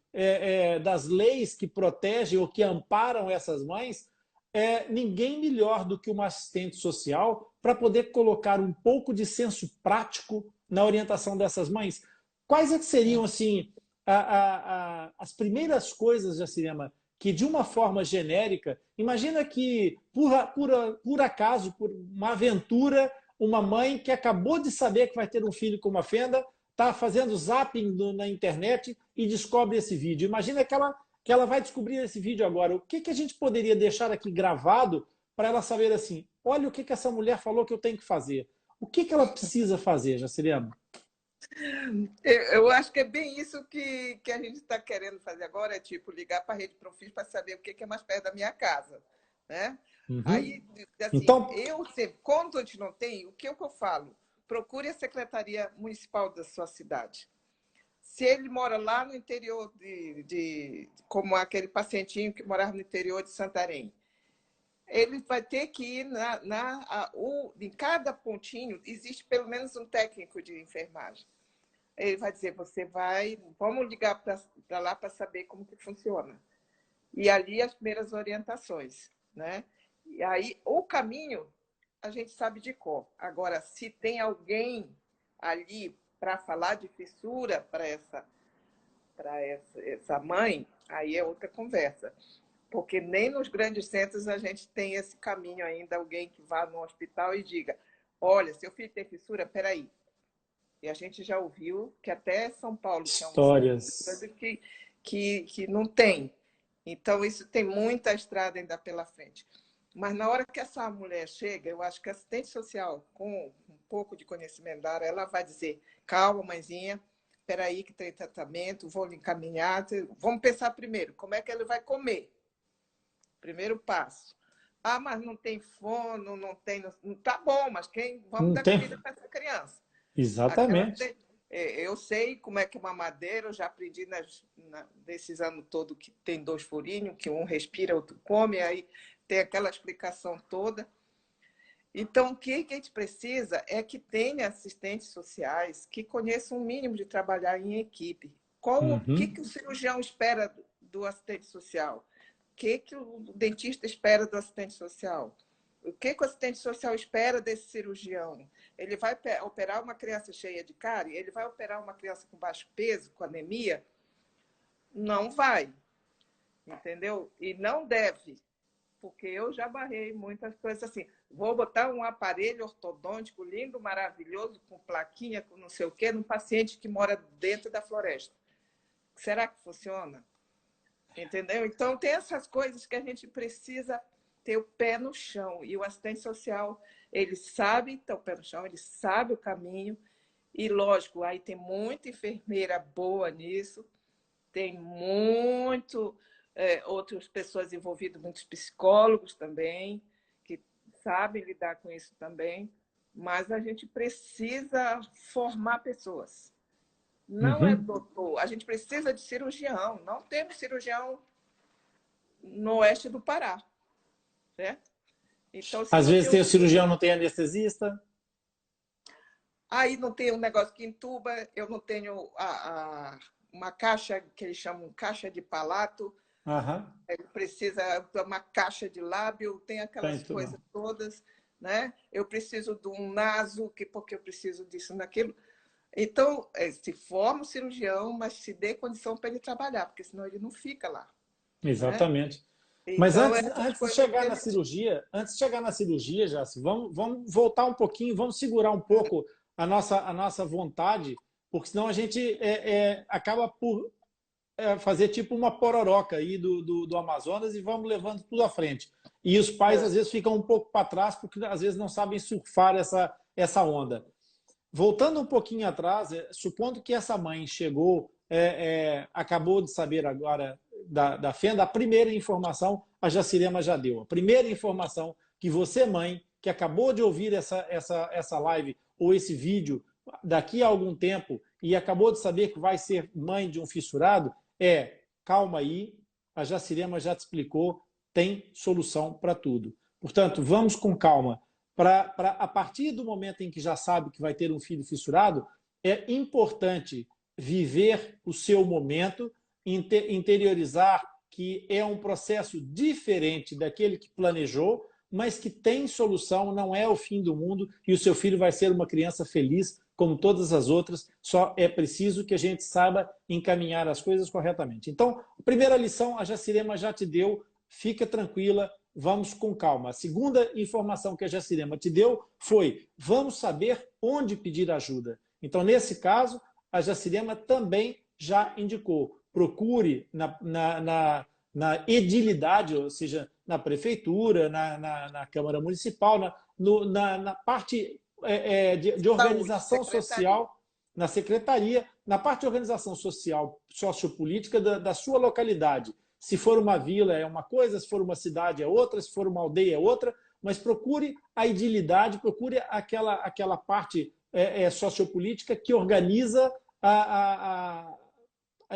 das leis que protegem ou que amparam essas mães, ninguém melhor do que uma assistente social para poder colocar um pouco de senso prático na orientação dessas mães. Quais é que seriam, assim, as primeiras coisas, Jacirema, que de uma forma genérica, imagina que, por acaso, por uma aventura, uma mãe que acabou de saber que vai ter um filho com uma fenda, está fazendo zapping na internet e descobre esse vídeo. Imagina que ela vai descobrir esse vídeo agora. O que a gente poderia deixar aqui gravado para ela saber assim, olha o que essa mulher falou que eu tenho que fazer. O que ela precisa fazer, Jacirema? Eu acho que é bem isso que a gente está querendo fazer agora, é tipo ligar para a Rede Profis para saber o que é mais perto da minha casa, né? Uhum. Aí, assim, Então, eu sempre, quando a gente não tem, o que eu falo? Procure a Secretaria Municipal da sua cidade. Se ele mora lá no interior como aquele pacientinho que morava no interior de Santarém, ele vai ter que ir em cada pontinho, existe pelo menos um técnico de enfermagem. Ele vai dizer, vamos ligar para lá para saber como que funciona. E ali as primeiras orientações, né? E aí o caminho a gente sabe de cor. Agora, se tem alguém ali para falar de fissura para essa mãe, aí é outra conversa. Porque nem nos grandes centros a gente tem esse caminho ainda, alguém que vá no hospital e diga, olha, seu filho tem fissura, peraí. E a gente já ouviu que até São Paulo, que é um histórias. centro que não tem. Então, isso tem muita estrada ainda pela frente. Mas na hora que essa mulher chega, eu acho que a assistente social, com um pouco de conhecimento da área, ela vai dizer, calma, mãezinha, espera aí que tem tratamento, vou lhe encaminhar. Vamos pensar primeiro, como é que ele vai comer? Primeiro passo. Ah, mas não tem fono, não tem... Tá bom, mas vamos dar comida para essa criança. Exatamente. Eu sei como é que é uma madeira, eu já aprendi nesses anos todos que tem 2 furinhos, que um respira, outro come, aí tem aquela explicação toda. Então, o que a gente precisa é que tenha assistentes sociais que conheçam o mínimo de trabalhar em equipe. O que o cirurgião espera do assistente social? O que o dentista espera do assistente social? O que o assistente social espera desse cirurgião? Ele vai operar uma criança cheia de cárie? Ele vai operar uma criança com baixo peso, com anemia? Não vai, entendeu? E não deve, porque eu já barrei muitas coisas assim. Vou botar um aparelho ortodôntico lindo, maravilhoso, com plaquinha, com não sei o quê, num paciente que mora dentro da floresta. Será que funciona? Entendeu? Então, tem essas coisas que a gente precisa ter o pé no chão. E o assistente social, ele sabe ter o pé no chão, ele sabe o caminho. E, lógico, aí tem muita enfermeira boa nisso, tem outras pessoas envolvidas, muitos psicólogos também, que sabem lidar com isso também. Mas a gente precisa formar pessoas. Não é doutor. A gente precisa de cirurgião. Não temos cirurgião no oeste do Pará, certo? Então, Às vezes tem o cirurgião, não tem anestesista. Aí não tem um negócio que entuba, eu não tenho uma caixa que eles chamam caixa de palato. Ele precisa de uma caixa de lábio, tem aquelas coisas todas, né? Eu preciso de um naso, porque eu preciso disso, naquilo. Então, se forma o cirurgião, mas se dê condição para ele trabalhar, porque senão ele não fica lá. Exatamente. Né? Mas então, antes de chegar na cirurgia, Jaci, vamos voltar um pouquinho, vamos segurar um pouco a nossa vontade, porque senão a gente acaba por fazer tipo uma pororoca aí do Amazonas e vamos levando tudo à frente. E os pais, às vezes, ficam um pouco para trás, porque às vezes não sabem surfar essa onda. Voltando um pouquinho atrás, supondo que essa mãe chegou, acabou de saber agora da Fenda, a primeira informação a Jacirema já deu. A primeira informação que você, mãe, que acabou de ouvir essa live ou esse vídeo daqui a algum tempo e acabou de saber que vai ser mãe de um fissurado, calma aí, a Jacirema já te explicou, tem solução para tudo. Portanto, vamos com calma. A partir do momento em que já sabe que vai ter um filho fissurado, é importante viver o seu momento, interiorizar que é um processo diferente daquele que planejou, mas que tem solução, não é o fim do mundo e o seu filho vai ser uma criança feliz como todas as outras, só é preciso que a gente saiba encaminhar as coisas corretamente. Então, a primeira lição a Jacirema já te deu, fica tranquila, vamos com calma. A segunda informação que a Jacirema te deu foi: vamos saber onde pedir ajuda. Então, nesse caso, a Jacirema também já indicou. Procure na edilidade, ou seja, na prefeitura, na Câmara Municipal, na parte de organização social, na secretaria, na parte de organização social, sociopolítica da sua localidade. Se for uma vila é uma coisa, se for uma cidade é outra, se for uma aldeia é outra, mas procure a edilidade, procure aquela parte sociopolítica que organiza a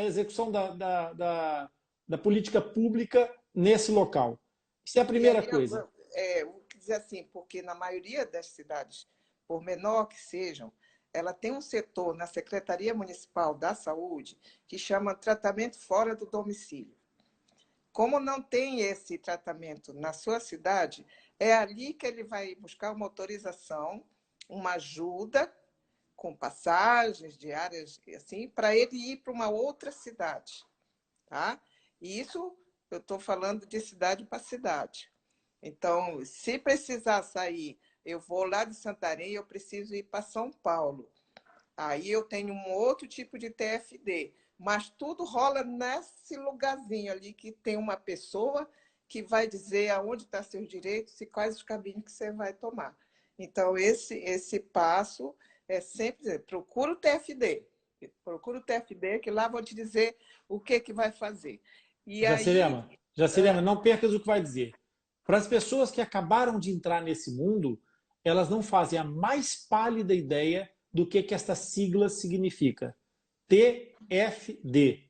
execução da política pública nesse local. Isso é a primeira coisa. Eu vou dizer assim, porque na maioria das cidades, por menor que sejam, ela tem um setor na Secretaria Municipal da Saúde que chama tratamento fora do domicílio. Como não tem esse tratamento na sua cidade, é ali que ele vai buscar uma autorização, uma ajuda com passagens diárias, assim, para ele ir para uma outra cidade. Tá? E isso eu estou falando de cidade para cidade. Então, se precisar sair, eu vou lá de Santarém, eu preciso ir para São Paulo. Aí eu tenho um outro tipo de TFD. Mas tudo rola nesse lugarzinho ali que tem uma pessoa que vai dizer aonde estão seus direitos e quais os caminhos que você vai tomar. Então, esse passo é sempre dizer, procura o TFD. Procura o TFD, que lá vão te dizer o que vai fazer. E Jacirema, não percas o que vai dizer. Para as pessoas que acabaram de entrar nesse mundo, elas não fazem a mais pálida ideia do que esta sigla significa. TFD.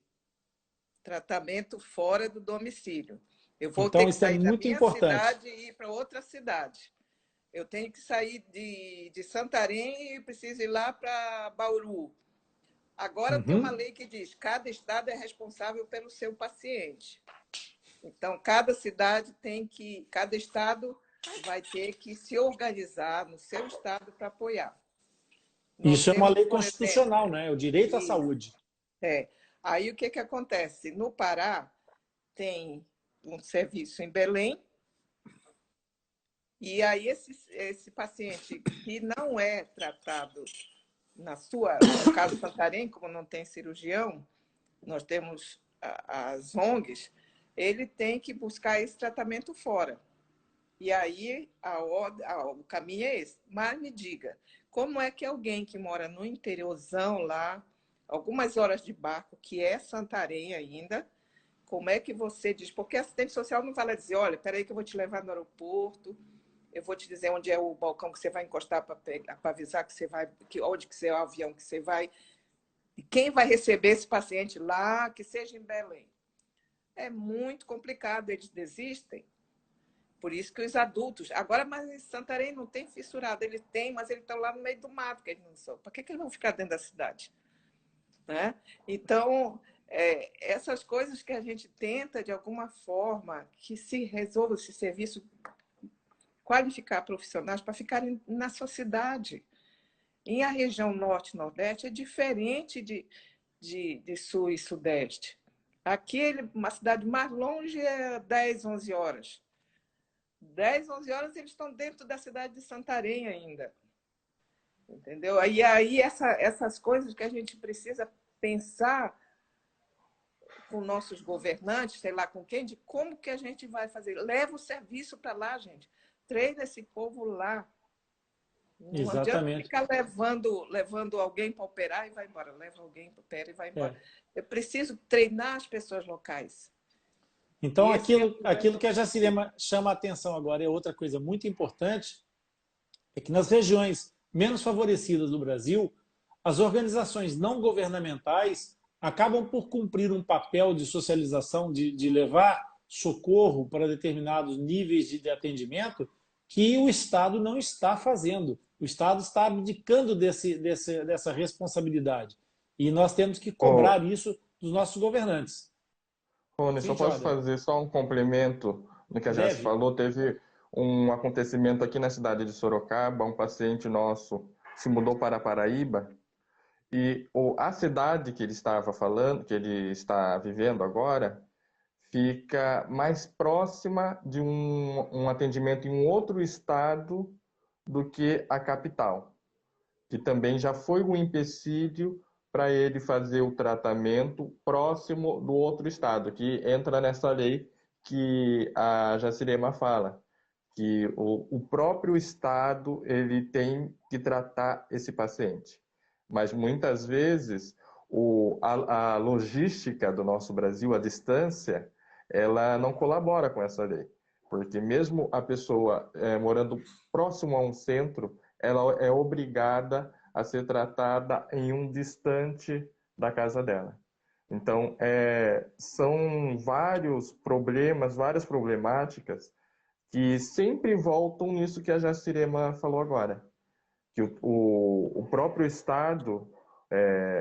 Tratamento fora do domicílio. Eu vou então, ter que sair da minha importante. cidade e ir para outra cidade. Eu tenho que sair de Santarém e preciso ir lá para Bauru. Agora tem uma lei que diz que cada estado é responsável pelo seu paciente. Então, cada estado vai ter que se organizar no seu estado para apoiar. Isso é uma lei constitucional, né? É o direito à saúde. É. Aí o que acontece? No Pará tem um serviço em Belém, e aí esse paciente que não é tratado no caso Santarém, como não tem cirurgião, nós temos as ONGs, ele tem que buscar esse tratamento fora. E aí o caminho é esse. Mas me diga, como é que alguém que mora no interiorzão lá, algumas horas de barco, que é Santarém ainda, como é que você diz? Porque assistente social não vai lá dizer, olha, espera aí que eu vou te levar no aeroporto, eu vou te dizer onde é o balcão que você vai encostar para avisar que você vai, onde que é o avião que você vai, e quem vai receber esse paciente lá, que seja em Belém. É muito complicado, eles desistem. Por isso que os adultos... Agora, mas em Santarém não tem fissurado. Ele tem, mas ele está lá no meio do mato, que eles não são. Para que eles vão ficar dentro da cidade? Né? Então, essas coisas que a gente tenta, de alguma forma, que se resolva esse serviço, qualificar profissionais para ficarem na sua cidade. E a região norte e nordeste é diferente de sul e sudeste. Aqui, uma cidade mais longe é 10, 11 horas. 10, 11 horas eles estão dentro da cidade de Santarém ainda. Entendeu? E aí essas coisas que a gente precisa pensar com nossos governantes, sei lá com quem, de como que a gente vai fazer. Leva o serviço para lá, gente. Treina esse povo lá. Não adianta ficar levando alguém para operar e vai embora. Leva alguém para operar e vai embora. Eu preciso treinar as pessoas locais. Então, aquilo que a Jacirema chama a atenção agora é outra coisa muito importante, é que nas regiões menos favorecidas do Brasil, as organizações não governamentais acabam por cumprir um papel de socialização, de levar socorro para determinados níveis de atendimento que o Estado não está fazendo. O Estado está abdicando dessa responsabilidade. E nós temos que cobrar isso dos nossos governantes. Rony, só posso fazer só um complemento no que a Jéssica falou. Teve um acontecimento aqui na cidade de Sorocaba, um paciente nosso se mudou para Paraíba e a cidade que ele estava falando, que ele está vivendo agora, fica mais próxima de um atendimento em um outro estado do que a capital, que também já foi um empecilho para ele fazer o tratamento próximo do outro estado, que entra nessa lei que a Jacirema fala, que o próprio estado ele tem que tratar esse paciente. Mas muitas vezes a logística do nosso Brasil, a distância, ela não colabora com essa lei. Porque mesmo a pessoa morando próximo a um centro, ela é obrigada a ser tratada em um distante da casa dela. Então, são vários problemas, várias problemáticas que sempre voltam nisso que a Jacirema falou agora. Que o próprio Estado,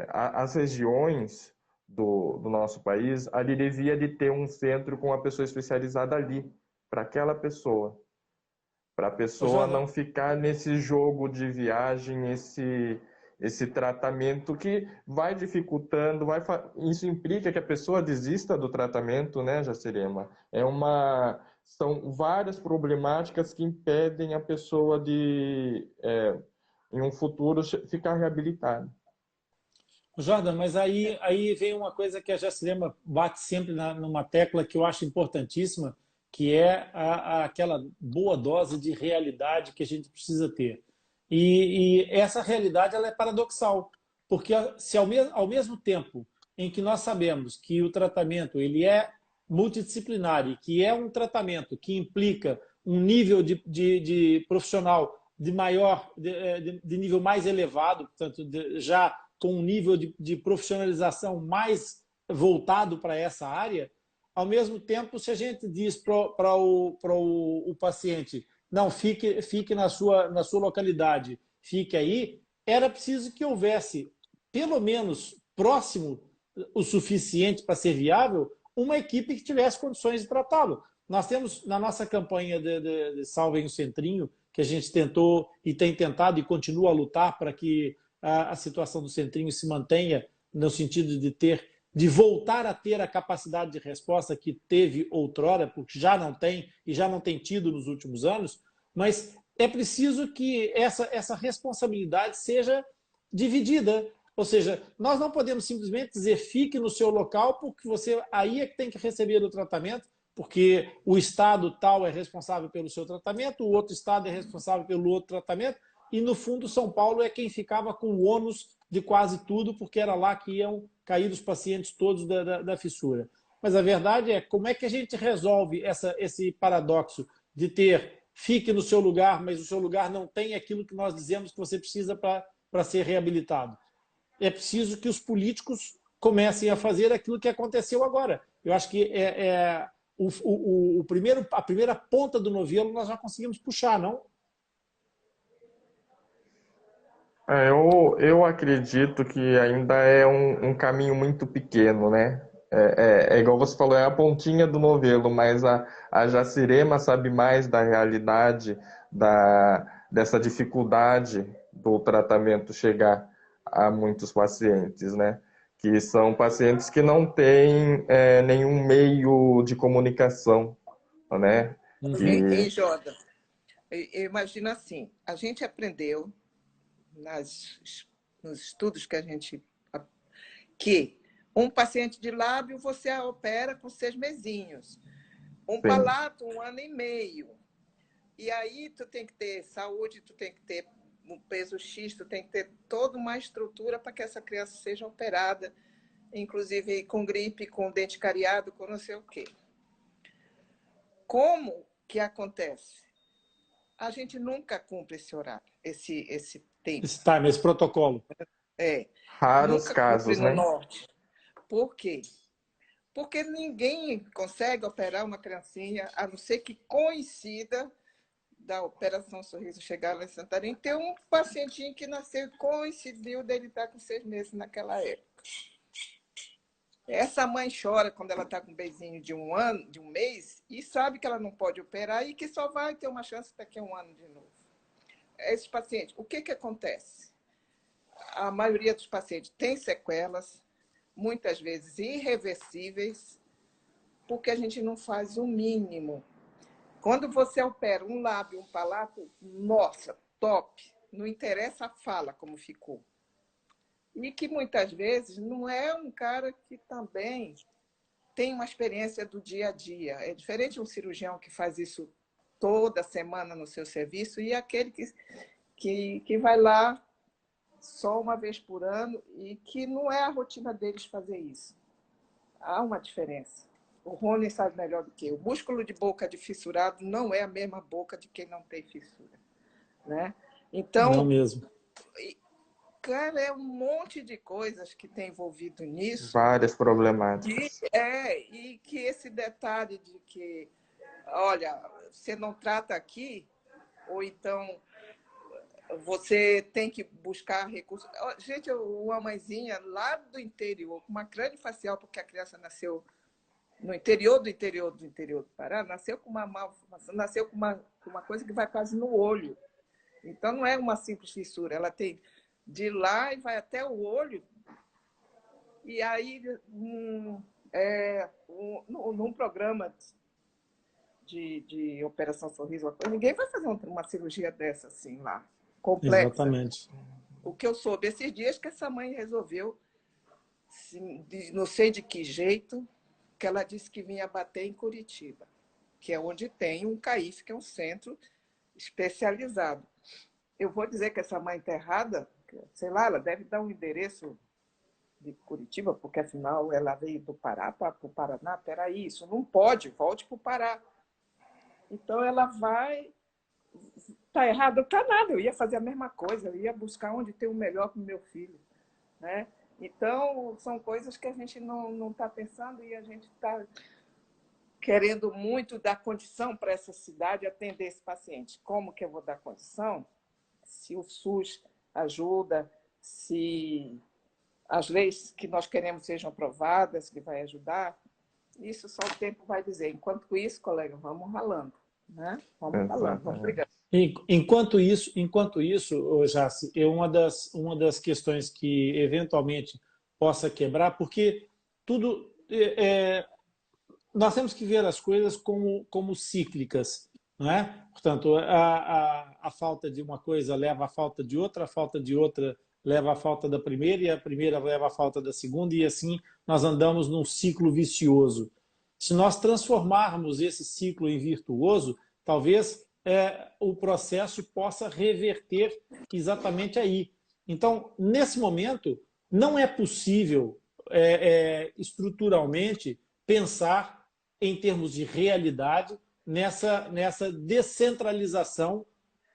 as regiões do nosso país, ali devia de ter um centro com uma pessoa especializada ali, para aquela pessoa. Para a pessoa não ficar nesse jogo de viagem, esse tratamento que vai dificultando, isso implica que a pessoa desista do tratamento, né, Jacirema? São várias problemáticas que impedem a pessoa de, em um futuro, ficar reabilitada. Jordan, mas aí vem uma coisa que a Jacirema bate sempre numa tecla que eu acho importantíssima, que é aquela boa dose de realidade que a gente precisa ter. E essa realidade ela é paradoxal, porque se ao mesmo tempo em que nós sabemos que o tratamento ele é multidisciplinar e que é um tratamento que implica um nível de profissional de nível mais elevado, portanto, já com um nível de profissionalização mais voltado para essa área, ao mesmo tempo, se a gente diz para o paciente não, fique na sua localidade, fique aí, era preciso que houvesse, pelo menos próximo o suficiente para ser viável, uma equipe que tivesse condições de tratá-lo. Nós temos na nossa campanha de Salvem o Centrinho, que a gente tentou e tem tentado e continua a lutar para que a situação do Centrinho se mantenha no sentido de voltar a ter a capacidade de resposta que teve outrora, porque já não tem e já não tem tido nos últimos anos, mas é preciso que essa responsabilidade seja dividida. Ou seja, nós não podemos simplesmente dizer fique no seu local, porque você aí é que tem que receber o tratamento, porque o estado tal é responsável pelo seu tratamento, o outro estado é responsável pelo outro tratamento, e no fundo São Paulo é quem ficava com o ônus de quase tudo, porque era lá que iam cair os pacientes todos da fissura. Mas a verdade é, como é que a gente resolve esse paradoxo de ter fique no seu lugar, mas o seu lugar não tem aquilo que nós dizemos que você precisa para ser reabilitado? É preciso que os políticos comecem a fazer aquilo que aconteceu agora. Eu acho que a primeira ponta do novelo nós já conseguimos puxar, não? Eu acredito que ainda é um caminho muito pequeno, né? Igual você falou, é a pontinha do novelo, mas a Jacirema sabe mais da realidade, dessa dificuldade do tratamento chegar a muitos pacientes, né? Que são pacientes que não têm nenhum meio de comunicação, né? Em E, Joda, eu imagino assim, a gente aprendeu nos estudos que a gente que um paciente de lábio você opera com 6 mesinhos, um sim. palato 1 ano e meio, e aí tu tem que ter saúde, tu tem que ter um peso X, tu tem que ter toda uma estrutura para que essa criança seja operada, inclusive com gripe, com dente cariado, com não sei o quê. Como que acontece? A gente nunca cumpre esse horário, esse tempo. Esse protocolo. Raros Nunca cumpre casos, no né? norte. Por quê? Porque ninguém consegue operar uma criancinha, a não ser que coincida da Operação Sorriso chegar lá em Santarém. Tem um pacientinho que nasceu e coincidiu dele estar com 6 meses naquela época. Essa mãe chora quando ela está com um bebezinho de 1 ano, de 1 mês, e sabe que ela não pode operar e que só vai ter uma chance daqui a 1 ano de novo. Esses pacientes, o que acontece? A maioria dos pacientes tem sequelas, muitas vezes irreversíveis, porque a gente não faz o mínimo. Quando você opera um lábio, um palato, nossa, top. Não interessa a fala como ficou. E que muitas vezes não é um cara que também tem uma experiência do dia a dia. É diferente um cirurgião que faz isso toda semana no seu serviço e aquele que vai lá só uma vez por ano e que não é a rotina deles fazer isso. Há uma diferença. O Rony sabe melhor do que eu. O músculo de boca de fissurado não é a mesma boca de quem não tem fissura, né? Então, Não mesmo. cara, é um monte de coisas que tem envolvido nisso. Várias problemáticas. E que esse detalhe de que, olha, você não trata aqui, ou então você tem que buscar recursos. Gente, uma mãezinha lá do interior, com uma crânio facial, porque a criança nasceu no interior do Pará, nasceu com uma coisa que vai quase no olho. Então, não é uma simples fissura, ela tem de lá e vai até o olho. E aí, num programa de Operação Sorriso, ninguém vai fazer uma cirurgia dessa assim lá, complexa. Exatamente. O que eu soube esses dias que essa mãe resolveu, não sei de que jeito, que ela disse que vinha bater em Curitiba, que é onde tem um CAIF, que é um centro especializado. Eu vou dizer que essa mãe está errada, sei lá, ela deve dar um endereço de Curitiba, porque afinal ela veio do Pará para o Paraná. Peraí, isso não pode, volte para o Pará. Então ela vai. Está errado? Está nada, eu ia fazer a mesma coisa, eu ia buscar onde tem o melhor para o meu filho, né? Então, são coisas que a gente não está pensando e a gente está querendo muito dar condição para essa cidade atender esse paciente. Como que eu vou dar condição? Se o SUS ajuda, se as leis que nós queremos sejam aprovadas, que vai ajudar. Isso só o tempo vai dizer. Enquanto isso, colega, vamos ralando, né? Vamos ralando, vamos brigando. Enquanto isso, ô Jaci, é uma das questões que eventualmente possa quebrar, porque tudo nós temos que ver as coisas como cíclicas, não é? Portanto, a falta de uma coisa leva à falta de outra, a falta de outra leva à falta da primeira, e a primeira leva à falta da segunda, e assim nós andamos num ciclo vicioso. Se nós transformarmos esse ciclo em virtuoso, talvez o processo possa reverter exatamente aí. Então, nesse momento, não é possível estruturalmente pensar em termos de realidade nessa descentralização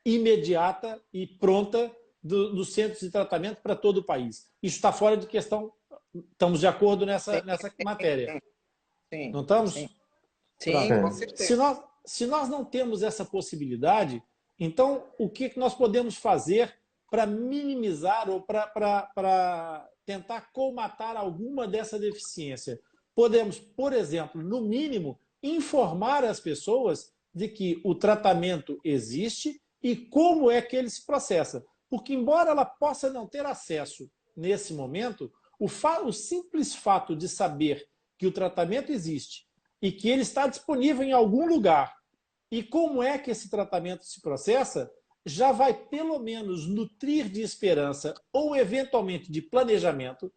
imediata e pronta dos centros de tratamento para todo o país. Isso está fora de questão. Estamos de acordo nessa matéria. Sim, não estamos? sim, sim, com certeza. Se nós não temos essa possibilidade, então o que nós podemos fazer para minimizar ou para tentar colmatar alguma dessa deficiência? Podemos, por exemplo, no mínimo, informar as pessoas de que o tratamento existe e como é que ele se processa. Porque, embora ela possa não ter acesso nesse momento, o simples fato de saber que o tratamento existe e que ele está disponível em algum lugar e como é que esse tratamento se processa, já vai pelo menos nutrir de esperança ou eventualmente de planejamento,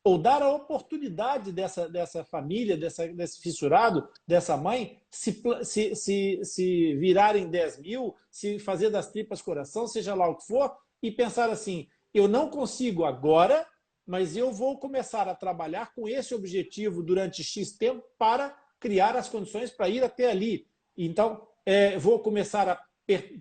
ou dar a oportunidade dessa família, desse fissurado, dessa mãe, se virarem 10 mil, se fazer das tripas coração, seja lá o que for, e pensar assim, eu não consigo agora, mas eu vou começar a trabalhar com esse objetivo durante X tempo para criar as condições para ir até ali. Então, vou começar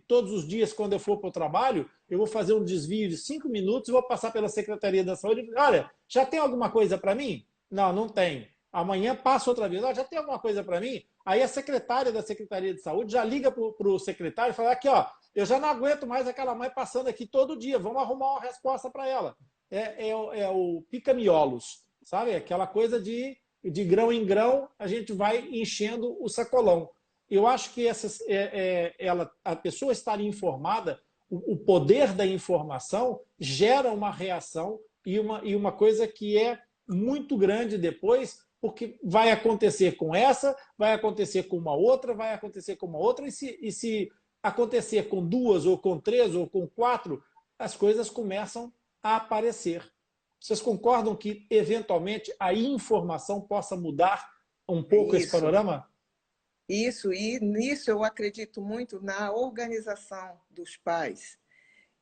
todos os dias, quando eu for para o trabalho, eu vou fazer um desvio de 5 minutos, vou passar pela Secretaria da Saúde e dizer, olha, já tem alguma coisa para mim? Não, não tem. Amanhã passa outra vez, já tem alguma coisa para mim? Aí a secretária da Secretaria de Saúde já liga para o secretário e fala, aqui, ó, eu já não aguento mais aquela mãe passando aqui todo dia, vamos arrumar uma resposta para ela. É o pica-miolos, sabe? Aquela coisa de grão em grão, a gente vai enchendo o sacolão. Eu acho que a pessoa estar informada, o poder da informação gera uma reação e uma coisa que é muito grande depois, porque vai acontecer com essa, vai acontecer com uma outra, vai acontecer com uma outra, e se acontecer com 2, ou com 3, ou com 4, as coisas começam a aparecer. Vocês concordam que, eventualmente, a informação possa mudar um pouco esse panorama? Isso, e nisso eu acredito muito na organização dos pais.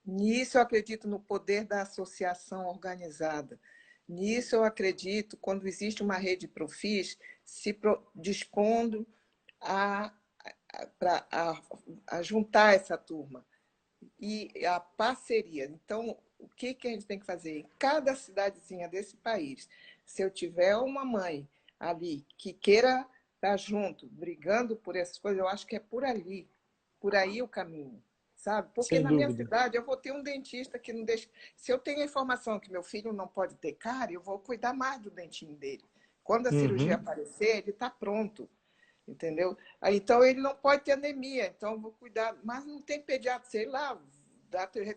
Nisso eu acredito no poder da associação organizada. Nisso eu acredito quando existe uma rede Profis se dispondo a juntar essa turma. E a parceria. Então, o que a gente tem que fazer? Em cada cidadezinha desse país, se eu tiver uma mãe ali que queira estar junto, brigando por essas coisas, eu acho que é por aí o caminho, sabe? Porque na minha cidade eu vou ter um dentista que não deixa... Se eu tenho a informação que meu filho não pode ter cárie, eu vou cuidar mais do dentinho dele. Quando a cirurgia aparecer, ele está pronto, entendeu? Então, ele não pode ter anemia, então eu vou cuidar. Mas não tem pediatra, sei lá,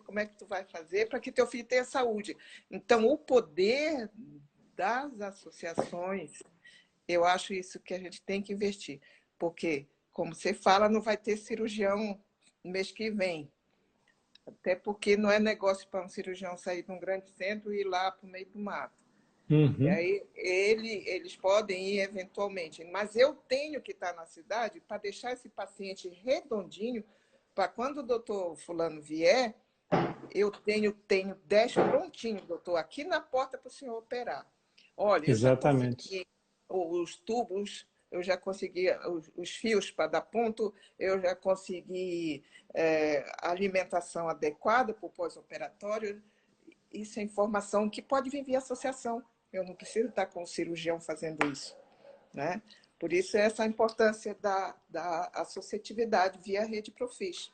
como é que tu vai fazer para que teu filho tenha saúde. Então, o poder das associações, eu acho isso que a gente tem que investir. Porque, como você fala, não vai ter cirurgião no mês que vem. Até porque não é negócio para um cirurgião sair de um grande centro e ir lá para o meio do mato. E aí eles podem ir eventualmente. Mas eu tenho que estar na cidade para deixar esse paciente redondinho, para quando o doutor fulano vier, eu tenho 10 prontinhos, doutor, aqui na porta para o senhor operar. Olha, exatamente. Eu já consegui os tubos, eu já consegui os fios para dar ponto, eu já consegui alimentação adequada para o pós-operatório. Isso é informação que pode vir via associação. Eu não preciso estar com o cirurgião fazendo isso, né? Por isso, essa importância da associatividade via rede Profis.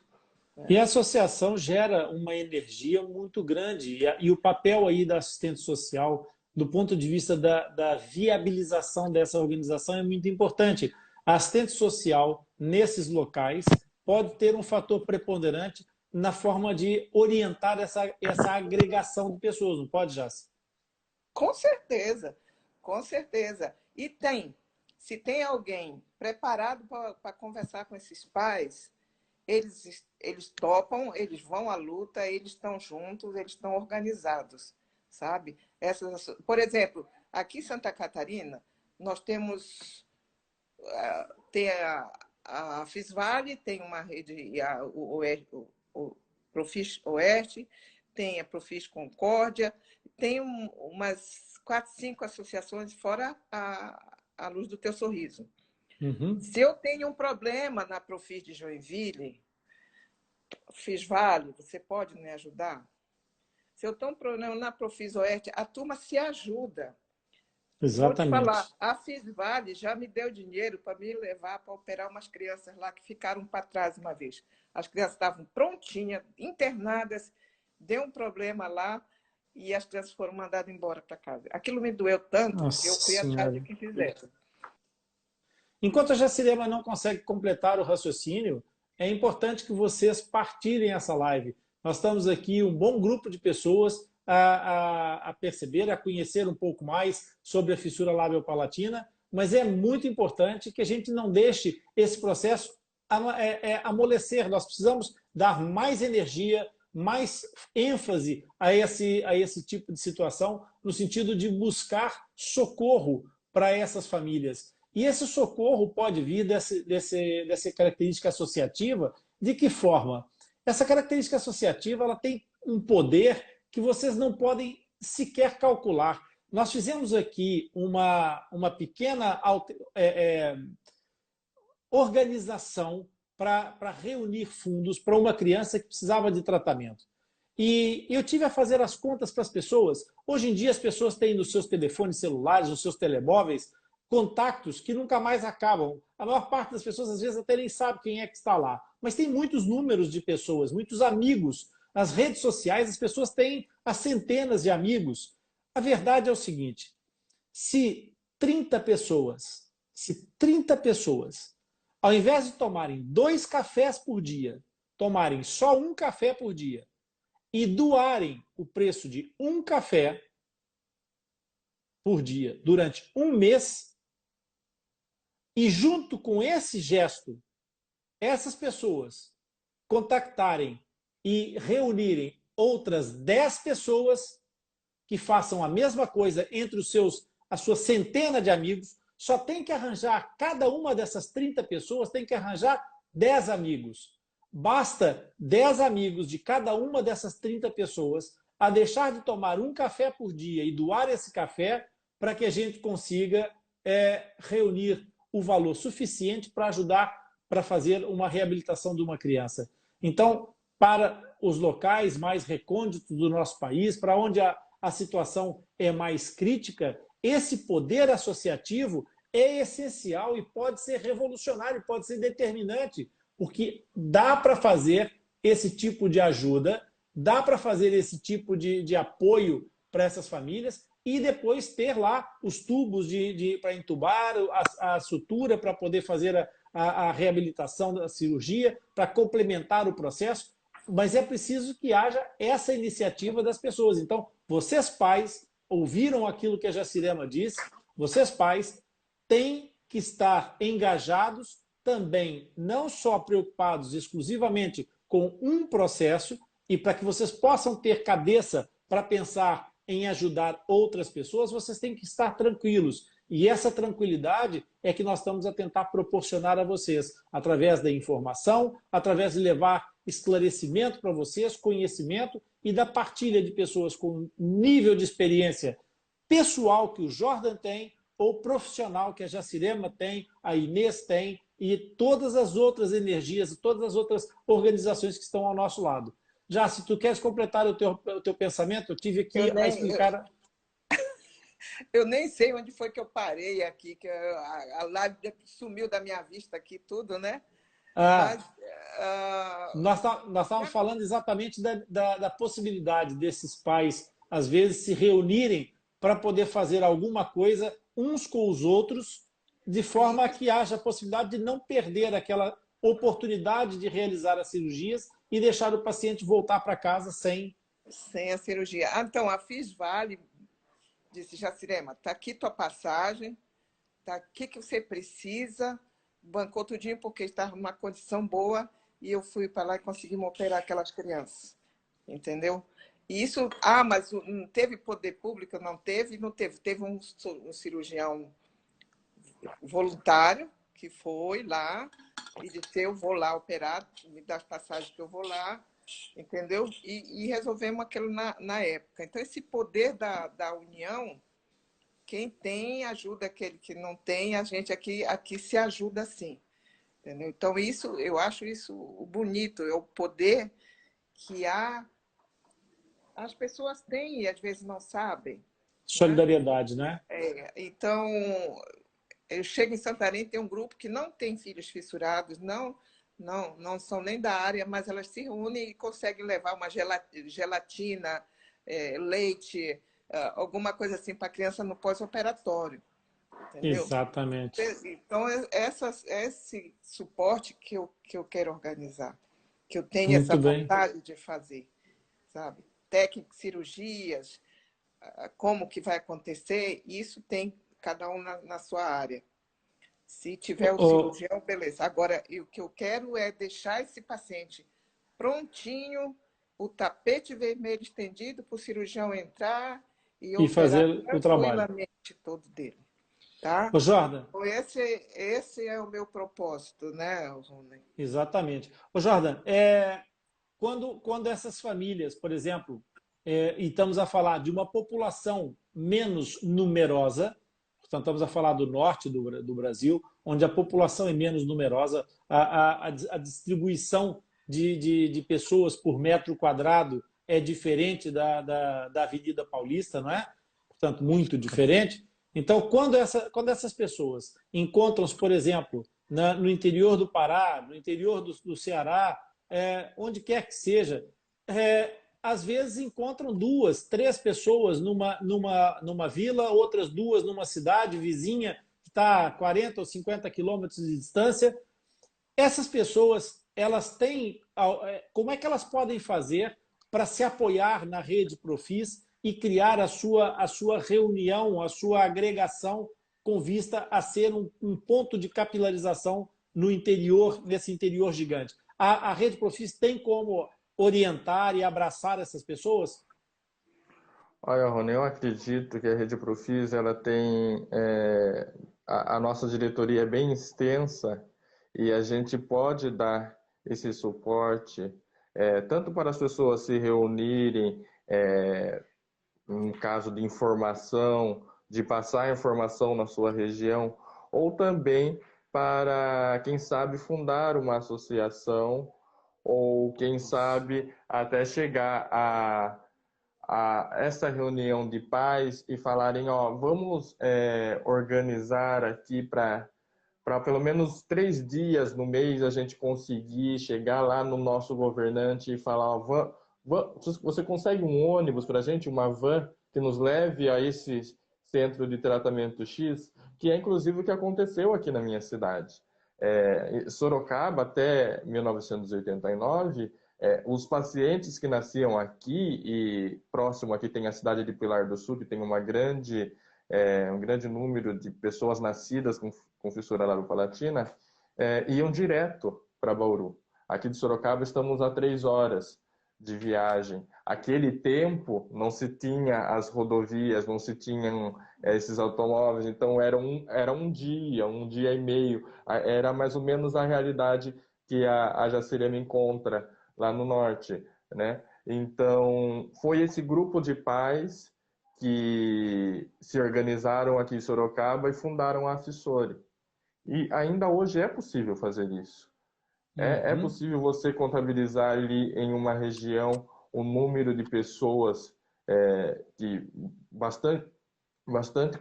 E a associação gera uma energia muito grande. E o papel aí da assistente social do ponto de vista da viabilização dessa organização, é muito importante. A assistente social, nesses locais, pode ter um fator preponderante na forma de orientar essa agregação de pessoas, não pode, Jaci? Com certeza, com certeza. E se tem alguém preparado para conversar com esses pais, eles topam, eles vão à luta, eles estão juntos, eles estão organizados, sabe? Por exemplo, aqui em Santa Catarina, nós temos tem a FISVALE, tem uma rede, o Profis Oeste, tem a Profis Concórdia, tem umas 4, 5 associações fora a Luz do Teu Sorriso. Uhum. Se eu tenho um problema na Profis de Joinville, FISVALE, você pode me ajudar? Se eu tenho um problema na Profis Oeste, a turma se ajuda. Exatamente. Vou te falar, a FISVALE já me deu dinheiro para me levar para operar umas crianças lá que ficaram para trás uma vez. As crianças estavam prontinhas, internadas, deu um problema lá e as crianças foram mandadas embora para casa. Aquilo me doeu tanto que eu fui atrás de quem fizesse. Enquanto a Jacirema não consegue completar o raciocínio, é importante que vocês partilhem essa live. Nós estamos aqui um bom grupo de pessoas a perceber, a conhecer um pouco mais sobre a fissura labiopalatina, mas é muito importante que a gente não deixe esse processo amolecer. Nós precisamos dar mais energia, mais ênfase a esse tipo de situação, no sentido de buscar socorro para essas famílias. E esse socorro pode vir dessa característica associativa. De que forma? Essa característica associativa ela tem um poder que vocês não podem sequer calcular. Nós fizemos aqui uma pequena organização para reunir fundos para uma criança que precisava de tratamento. E eu tive a fazer as contas para as pessoas. Hoje em dia as pessoas têm nos seus telefones celulares, nos seus telemóveis, contatos que nunca mais acabam. A maior parte das pessoas, às vezes, até nem sabe quem é que está lá. Mas tem muitos números de pessoas, muitos amigos. Nas redes sociais, as pessoas têm as centenas de amigos. A verdade é o seguinte, se 30 pessoas, ao invés de tomarem 2 cafés por dia, tomarem só 1 café por dia e doarem o preço de 1 café por dia durante 1 mês, e junto com esse gesto, essas pessoas contactarem e reunirem outras 10 pessoas que façam a mesma coisa entre a sua centena de amigos, só tem que arranjar, cada uma dessas 30 pessoas tem que arranjar 10 amigos. Basta 10 amigos de cada uma dessas 30 pessoas a deixar de tomar 1 café por dia e doar esse café para que a gente consiga reunir o valor suficiente para ajudar para fazer uma reabilitação de uma criança. Então, para os locais mais recônditos do nosso país, para onde a situação é mais crítica, esse poder associativo é essencial e pode ser revolucionário, pode ser determinante, porque dá para fazer esse tipo de ajuda, dá para fazer esse tipo de apoio para essas famílias e depois ter lá os tubos para entubar, a sutura para poder fazer a reabilitação da cirurgia, para complementar o processo, mas é preciso que haja essa iniciativa das pessoas. Então, vocês pais ouviram aquilo que a Jacirema disse, vocês pais têm que estar engajados também, não só preocupados exclusivamente com um processo, e para que vocês possam ter cabeça para pensar em ajudar outras pessoas, vocês têm que estar tranquilos. E essa tranquilidade é que nós estamos a tentar proporcionar a vocês, através da informação, através de levar esclarecimento para vocês, conhecimento e da partilha de pessoas com nível de experiência pessoal que o Jordan tem ou profissional que a Jacirema tem, a Inês tem e todas as outras energias, todas as outras organizações que estão ao nosso lado. Já, se tu queres completar o teu pensamento, eu tive aqui a explicar... Eu nem sei onde foi que eu parei aqui, que a live sumiu da minha vista aqui, tudo, né? Mas, nós estávamos falando exatamente da possibilidade desses pais, às vezes, se reunirem para poder fazer alguma coisa uns com os outros, de forma que haja a possibilidade de não perder aquela oportunidade de realizar as cirurgias e deixar o paciente voltar para casa sem a cirurgia. Ah, então, a Fisvale disse, Jacirema, está aqui tua passagem, está aqui que você precisa, bancou tudinho porque estava numa condição boa e eu fui para lá e conseguimos operar aquelas crianças, entendeu? E isso, mas não teve poder público? Não teve, não teve. Teve um cirurgião voluntário que foi lá e disse, eu vou lá operar, me dá as passagens que eu vou lá, entendeu? E resolvemos aquilo na época. Então, esse poder da união, quem tem ajuda aquele que não tem, a gente aqui se ajuda assim, entendeu? Então, isso, eu acho isso bonito, é o poder que as pessoas têm e às vezes não sabem. solidariedade, né? Então, eu chego em Santarém, tem um grupo que não tem filhos fissurados, não são nem da área, mas elas se reúnem e conseguem levar uma gelatina, leite, alguma coisa assim para a criança no pós-operatório. Entendeu? Exatamente. Então, esse suporte que eu quero organizar, que eu tenho Muito essa bem. vontade de fazer, sabe? Técnicas, cirurgias, como que vai acontecer, isso tem cada um na sua área. Se tiver o cirurgião, beleza. Agora, o que eu quero é deixar esse paciente prontinho, o tapete vermelho estendido para o cirurgião entrar e operar fazer o trabalho. tranquilamente todo dele. Tá? Ô, Jordan. Então, esse é o meu propósito, né, Rony? Exatamente. Ô, Jordan, quando essas famílias, por exemplo, e estamos a falar de uma população menos numerosa, portanto, estamos a falar do norte do Brasil, onde a população é menos numerosa, a distribuição de pessoas por metro quadrado é diferente da Avenida Paulista, não é? Portanto, muito diferente. Então, quando essas pessoas encontram-se, por exemplo, no interior do Pará, no interior do Ceará, onde quer que seja, às vezes encontram 2, 3 pessoas numa vila, outras 2 numa cidade vizinha, que está a 40 ou 50 quilômetros de distância. Essas pessoas, elas têm... Como é que elas podem fazer para se apoiar na rede Profis e criar a sua reunião, a sua agregação com vista a ser um ponto de capilarização no interior, nesse interior gigante? A rede Profis tem como orientar e abraçar essas pessoas? Olha, Rony, eu acredito que a Rede Profis, ela tem... a nossa diretoria é bem extensa e a gente pode dar esse suporte tanto para as pessoas se reunirem em caso de informação, de passar informação na sua região, ou também para, quem sabe, fundar uma associação, ou quem sabe até chegar a essa reunião de pais e falarem, vamos organizar aqui para pelo menos 3 dias no mês a gente conseguir chegar lá no nosso governante e falar, você consegue um ônibus para a gente, uma van que nos leve a esse centro de tratamento X, que é inclusive o que aconteceu aqui na minha cidade. Sorocaba, até 1989, os pacientes que nasciam aqui, e próximo aqui tem a cidade de Pilar do Sul, que tem um grande número de pessoas nascidas com fissura labiopalatina, iam direto para Bauru. Aqui de Sorocaba estamos a 3 horas de viagem. Aquele tempo não se tinha as rodovias, não se tinham esses automóveis, então era um dia e meio. Era mais ou menos a realidade que a Jacirema encontra lá no norte, né? Então, foi esse grupo de pais que se organizaram aqui em Sorocaba e fundaram a Fissore. E ainda hoje é possível fazer isso. É possível você contabilizar ali em uma região o número de pessoas, bastante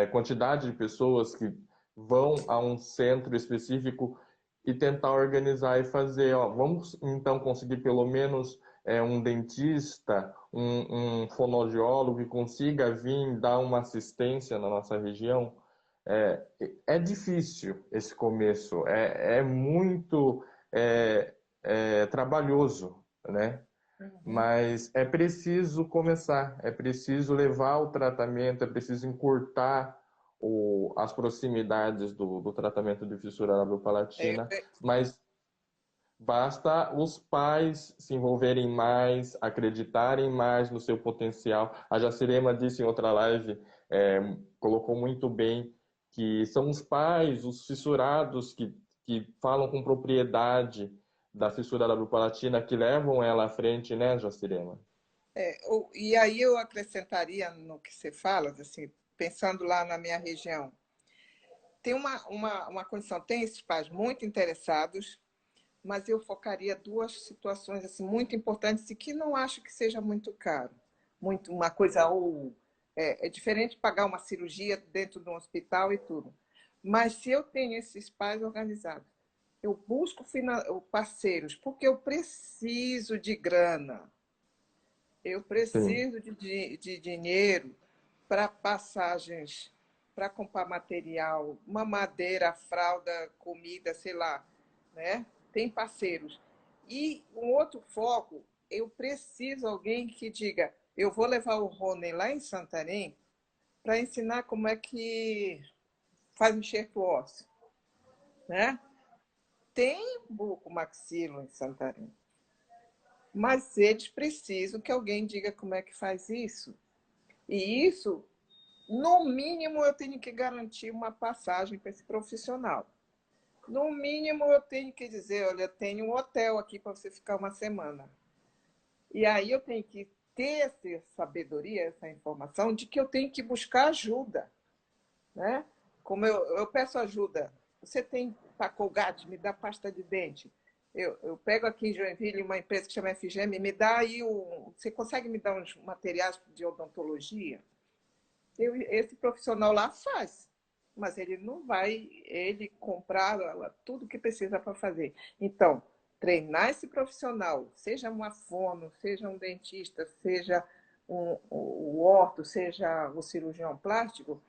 quantidade de pessoas que vão a um centro específico e tentar organizar e fazer, vamos então conseguir pelo menos um dentista, um fonoaudiólogo que consiga vir dar uma assistência na nossa região. É difícil esse começo, é muito trabalhoso, né? Mas é preciso começar, é preciso levar o tratamento, é preciso encurtar as proximidades do tratamento de fissura labiopalatina, mas basta os pais se envolverem mais, acreditarem mais no seu potencial. A Jacirema disse em outra live, colocou muito bem, que são os pais, os fissurados que falam com propriedade da fissura labiopalatina, que levam ela à frente, né, Jacirema? E aí eu acrescentaria no que você fala, assim, pensando lá na minha região, tem uma condição, tem esses pais muito interessados, mas eu focaria duas situações assim, muito importantes e que não acho que seja muito caro. Uma coisa, é diferente pagar uma cirurgia dentro de um hospital e tudo. Mas se eu tenho esses pais organizados, eu busco parceiros, porque eu preciso de grana, eu preciso de dinheiro para passagens, para comprar material, mamadeira, fralda, comida, sei lá, né? Tem parceiros. E um outro foco, eu preciso de alguém que diga, eu vou levar o Rony lá em Santarém para ensinar como é que faz enxerto ósseo, né? Tem bucomaxilo em Santarém, mas eles precisam que alguém diga como é que faz isso. E isso, no mínimo, eu tenho que garantir uma passagem para esse profissional. No mínimo, eu tenho que dizer, olha, tem um hotel aqui para você ficar uma semana. E aí eu tenho que ter essa sabedoria, essa informação de que eu tenho que buscar ajuda, né? Como eu peço ajuda, você tem para Colgate, me dá pasta de dente. Eu pego aqui em Joinville uma empresa que chama FGM, me dá aí você consegue me dar uns materiais de odontologia? Esse profissional lá faz, mas ele não vai comprar tudo que precisa para fazer. Então, treinar esse profissional, seja uma fono, seja um dentista, seja o orto, seja o cirurgião plástico,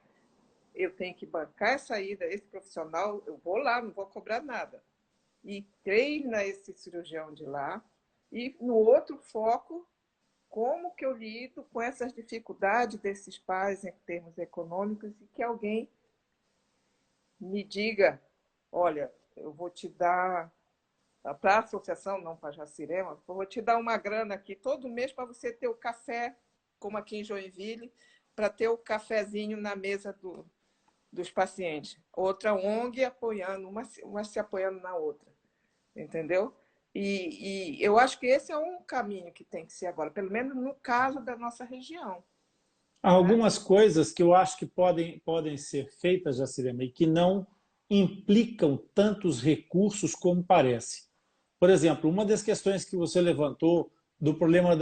eu tenho que bancar essa ida, esse profissional, eu vou lá, não vou cobrar nada. E treina esse cirurgião de lá. E no outro foco, como que eu lido com essas dificuldades desses pais em termos econômicos e que alguém me diga, olha, eu vou te dar, para a associação, não para a Jacirema, eu vou te dar uma grana aqui todo mês para você ter o café, como aqui em Joinville, para ter o cafezinho na mesa dos pacientes. Outra ONG apoiando, uma se apoiando na outra. Entendeu? E eu acho que esse é um caminho que tem que ser agora, pelo menos no caso da nossa região. Há algumas coisas que eu acho que podem ser feitas, Jacirema, e que não implicam tantos recursos como parece. Por exemplo, uma das questões que você levantou do problema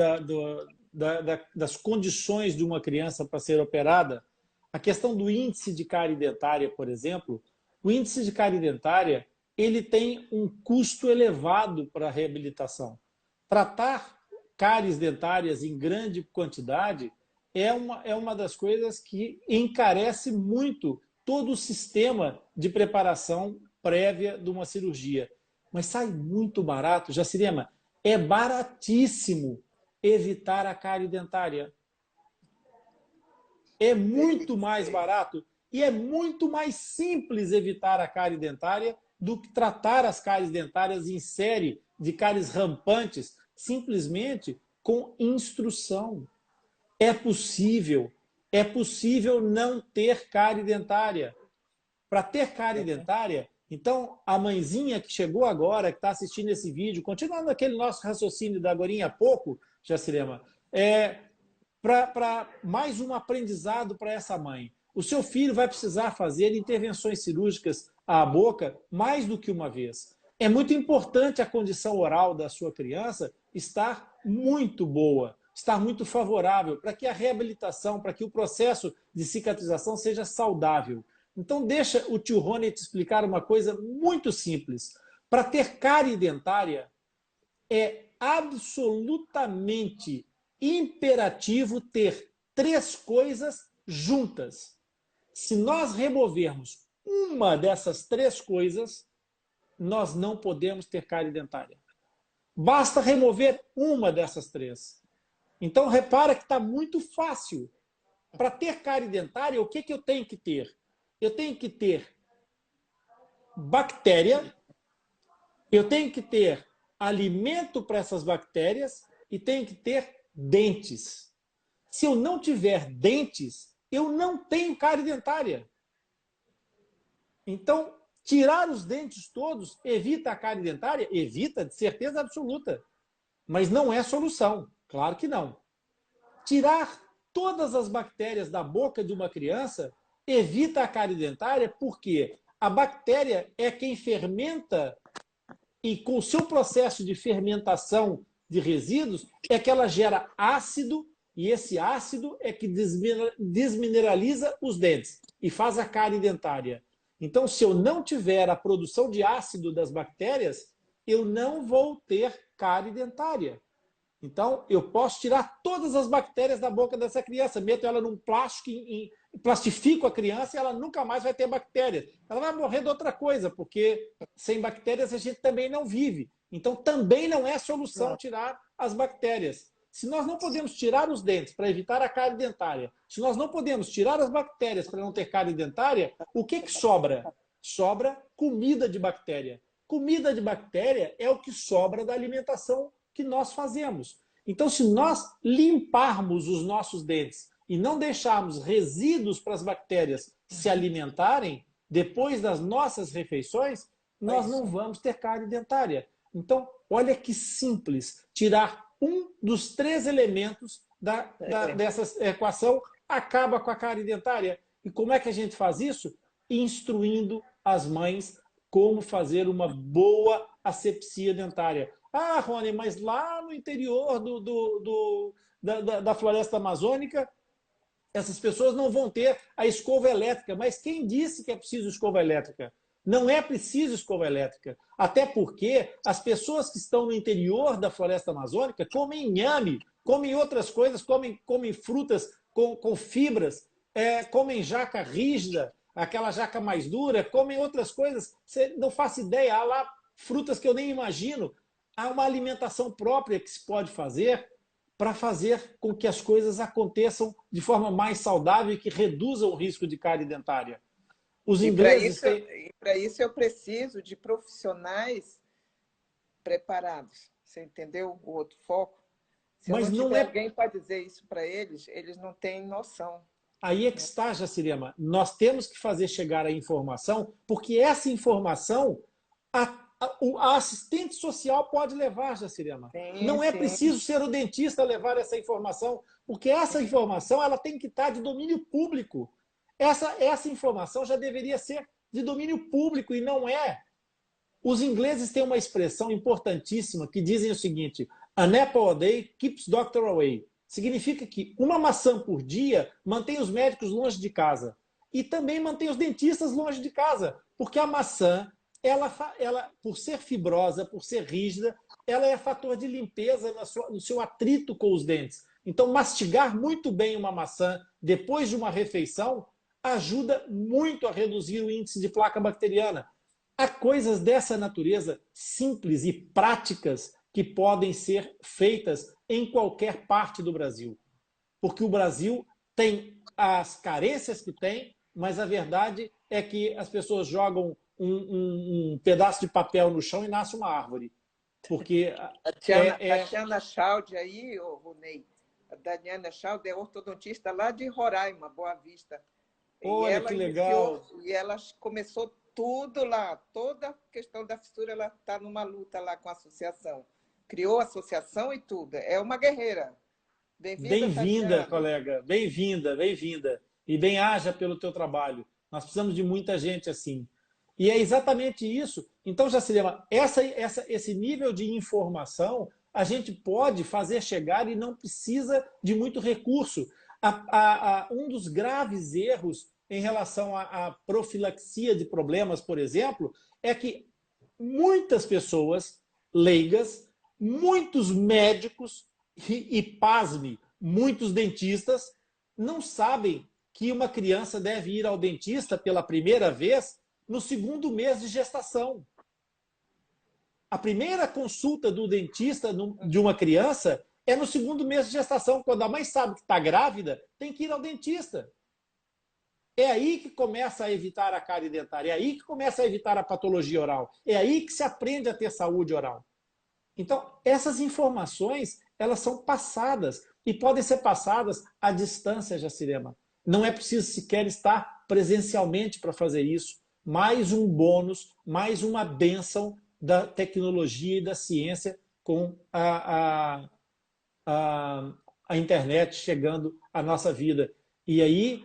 das condições de uma criança para ser operada, a questão do índice de cárie dentária, por exemplo, o índice de cárie dentária ele tem um custo elevado para a reabilitação. Tratar cáries dentárias em grande quantidade é uma das coisas que encarece muito todo o sistema de preparação prévia de uma cirurgia. Mas sai muito barato. Jacirema, é baratíssimo evitar a cárie dentária. É muito mais barato e é muito mais simples evitar a cárie dentária do que tratar as cáries dentárias em série de cáries rampantes, simplesmente com instrução. É possível não ter cárie dentária. Para ter cárie dentária, então a mãezinha que chegou agora, que está assistindo esse vídeo, continuando aquele nosso raciocínio da agorinha há pouco, Jacirema, para mais um aprendizado para essa mãe. O seu filho vai precisar fazer intervenções cirúrgicas à boca mais do que uma vez. É muito importante a condição oral da sua criança estar muito boa, estar muito favorável, para que a reabilitação, para que o processo de cicatrização seja saudável. Então deixa o tio Rony te explicar uma coisa muito simples. Para ter cárie dentária, é absolutamente imperativo ter 3 coisas juntas. Se nós removermos uma dessas 3 coisas, nós não podemos ter cárie dentária. Basta remover uma dessas 3. Então, repara que está muito fácil. Para ter cárie dentária, o que eu tenho que ter? Eu tenho que ter bactéria, eu tenho que ter alimento para essas bactérias e tenho que ter dentes. Se eu não tiver dentes, eu não tenho cárie dentária. Então, tirar os dentes todos evita a cárie dentária? Evita, de certeza absoluta. Mas não é solução. Claro que não. Tirar todas as bactérias da boca de uma criança evita a cárie dentária porque a bactéria é quem fermenta e com o seu processo de fermentação de resíduos é que ela gera ácido e esse ácido é que desmineraliza os dentes e faz a cárie dentária. Então, se eu não tiver a produção de ácido das bactérias, eu não vou ter cárie dentária. Então, eu posso tirar todas as bactérias da boca dessa criança, meto ela num plástico, plastifico a criança e ela nunca mais vai ter bactérias. Ela vai morrer de outra coisa, porque sem bactérias a gente também não vive. Então, também não é solução tirar as bactérias. Se nós não podemos tirar os dentes para evitar a cárie dentária, se nós não podemos tirar as bactérias para não ter cárie dentária, o que sobra? Sobra comida de bactéria. Comida de bactéria é o que sobra da alimentação que nós fazemos. Então, se nós limparmos os nossos dentes e não deixarmos resíduos para as bactérias se alimentarem depois das nossas refeições, nós não vamos ter cárie dentária. Então, olha que simples. Tirar um dos 3 elementos dessa equação acaba com a cárie dentária. E como é que a gente faz isso? Instruindo as mães como fazer uma boa asepsia dentária. Ah, Rony, mas lá no interior da floresta amazônica, essas pessoas não vão ter a escova elétrica. Mas quem disse que é preciso escova elétrica? Não é preciso escova elétrica. Até porque as pessoas que estão no interior da floresta amazônica comem inhame, comem outras coisas, comem frutas com fibras, comem jaca rígida, aquela jaca mais dura, comem outras coisas. Você não faz ideia, há lá frutas que eu nem imagino. Há uma alimentação própria que se pode fazer para fazer com que as coisas aconteçam de forma mais saudável e que reduzam o risco de cárie dentária. Os ingleses para isso eu preciso de profissionais preparados. Você entendeu o outro foco? Se Mas não tiver alguém para dizer isso para eles, eles não têm noção. Aí é que está, Jacirema. Nós temos que fazer chegar a informação, porque essa informação a assistente social pode levar, Jacirema. Não é preciso ser o dentista levar essa informação, porque essa informação ela tem que estar de domínio público. Essa informação já deveria ser de domínio público e não é. Os ingleses têm uma expressão importantíssima que dizem o seguinte: an apple a day keeps doctor away. Significa que uma maçã por dia mantém os médicos longe de casa e também mantém os dentistas longe de casa, porque a maçã, ela por ser fibrosa, por ser rígida, ela é fator de limpeza no seu atrito com os dentes. Então, mastigar muito bem uma maçã depois de uma refeição ajuda muito a reduzir o índice de placa bacteriana. Há coisas dessa natureza simples e práticas que podem ser feitas em qualquer parte do Brasil. Porque o Brasil tem as carências que tem, mas a verdade é que as pessoas jogam um pedaço de papel no chão e nasce uma árvore. Porque a Tatiana Chalde aí, Ronei, a Daniela Chalde é ortodontista lá de Roraima, Boa Vista. Olha, que legal. E ela começou tudo lá, toda a questão da fissura, ela está numa luta lá com a associação. Criou a associação e tudo. É uma guerreira. Bem-vinda, colega. Bem-vinda, bem-vinda. E bem-haja pelo teu trabalho. Nós precisamos de muita gente assim. E é exatamente isso. Então, Jacirema, esse nível de informação a gente pode fazer chegar e não precisa de muito recurso. Um dos graves erros em relação à profilaxia de problemas, por exemplo, é que muitas pessoas leigas muitos médicos e pasme, muitos dentistas não sabem que uma criança deve ir ao dentista pela primeira vez no segundo mês de gestação. A primeira consulta do dentista de uma criança é no segundo mês de gestação. Quando a mãe sabe que está grávida, tem que ir ao dentista. É aí que começa a evitar a cárie dentária, é aí que começa a evitar a patologia oral, é aí que se aprende a ter saúde oral. Então, essas informações, elas são passadas e podem ser passadas à distância, Jacirema. Não é preciso sequer estar presencialmente para fazer isso. Mais um bônus, mais uma bênção da tecnologia e da ciência com a internet chegando à nossa vida. E aí,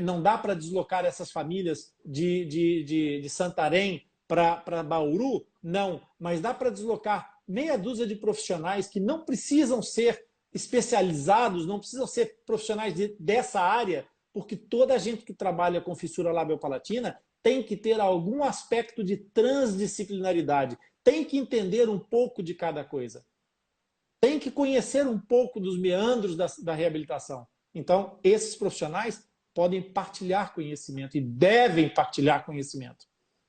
não dá para deslocar essas famílias de Santarém para Bauru? Não, mas dá para deslocar meia dúzia de profissionais que não precisam ser especializados, não precisam ser profissionais dessa área, porque toda a gente que trabalha com fissura labiopalatina tem que ter algum aspecto de transdisciplinaridade, tem que entender um pouco de cada coisa, tem que conhecer um pouco dos meandros da reabilitação. Então, esses profissionais podem partilhar conhecimento e devem partilhar conhecimento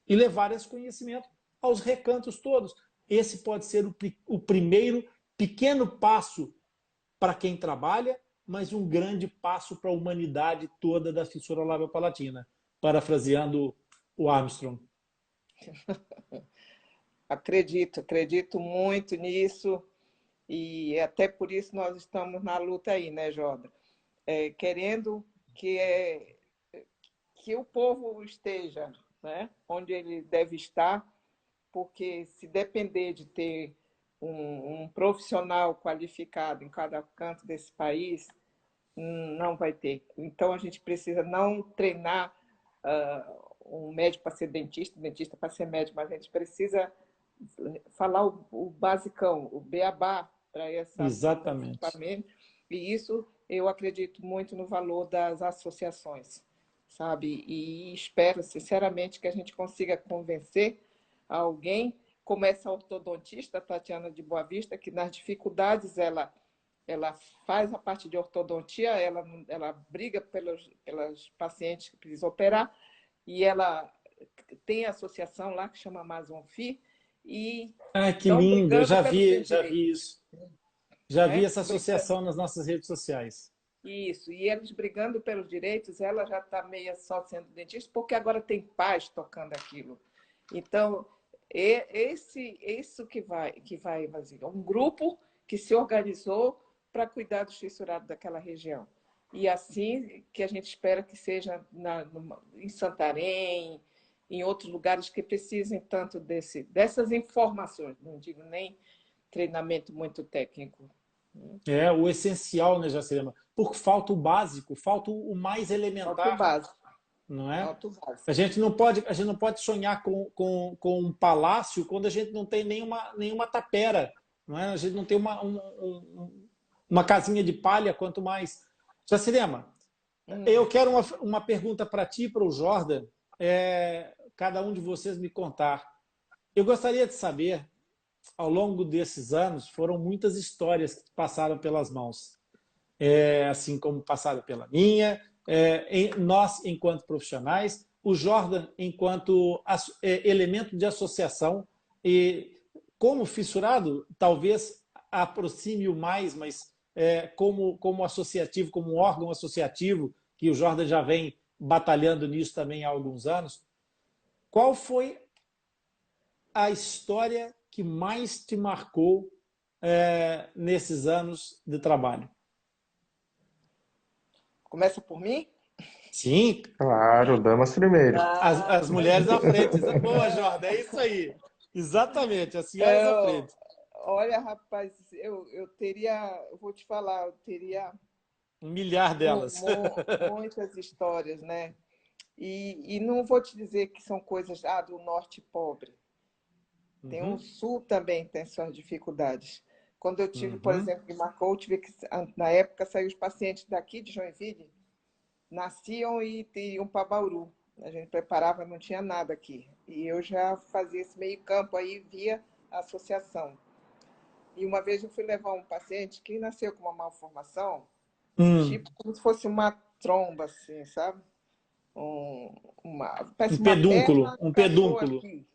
e levar esse conhecimento aos recantos todos. Esse pode ser o primeiro pequeno passo para quem trabalha, mas um grande passo para a humanidade toda da fissura labiopalatina, parafraseando o Armstrong. Acredito muito nisso e até por isso nós estamos na luta aí, né, Jordan? Querendo que o povo esteja, né, onde ele deve estar, porque se depender de ter um profissional qualificado em cada canto desse país, não vai ter. Então, a gente precisa não treinar um médico para ser dentista, dentista para ser médico, mas a gente precisa falar o basicão, o beabá para esse equipamento. E isso eu acredito muito no valor das associações, sabe? E espero, sinceramente, que a gente consiga convencer alguém, como essa ortodontista, Tatiana de Boa Vista, que nas dificuldades ela faz a parte de ortodontia, ela briga pelas pacientes que precisam operar, e ela tem a associação lá que chama Amazonfi, e que lindo! Eu já vi isso. Já vi né? essa associação nas nossas redes sociais. Isso, e eles brigando pelos direitos, ela já está meio só sendo dentista, porque agora tem pais tocando aquilo. Então, isso que vai fazer. Um grupo que se organizou para cuidar dos fissurados daquela região. E assim que a gente espera que seja em Santarém, em outros lugares que precisem tanto dessas informações, não digo nem treinamento muito técnico. É o essencial, né, Jacirema? Porque falta o básico, falta o mais elementar. Falta o básico. Não é? Falta o básico. A gente não pode sonhar com um palácio quando a gente não tem nenhuma tapera. Não é? A gente não tem uma casinha de palha, quanto mais. Jacirema, eu quero uma pergunta para ti e para o Jordan, cada um de vocês me contar. Eu gostaria de saber, ao longo desses anos, foram muitas histórias que passaram pelas mãos, assim como passaram pela minha, nós enquanto profissionais, o Jordan enquanto elemento de associação, e como fissurado, talvez aproxime-o mais, mas como associativo, como um órgão associativo, que o Jordan já vem batalhando nisso também há alguns anos. Qual foi a história que mais te marcou nesses anos de trabalho? Começa por mim? Sim. Claro, damas primeiro. As mulheres à frente. Boa, Jordan, é isso aí. Exatamente, as senhoras à frente. Olha, rapaz, eu vou te falar, eu teria... Um milhar delas. Muitas histórias, né? E não vou te dizer que são coisas do norte pobre. Tem o sul também tem suas dificuldades. Quando eu tive, por exemplo, em Marcou, tive que, na época, saíram os pacientes daqui de Joinville, nasciam e iam para Bauru. A gente preparava, não tinha nada aqui. E eu já fazia esse meio campo aí via associação. E uma vez eu fui levar um paciente que nasceu com uma malformação, Hum. tipo como se fosse uma tromba, assim, sabe? Parece Um uma pedúnculo, perna um cachorro pedúnculo. aqui,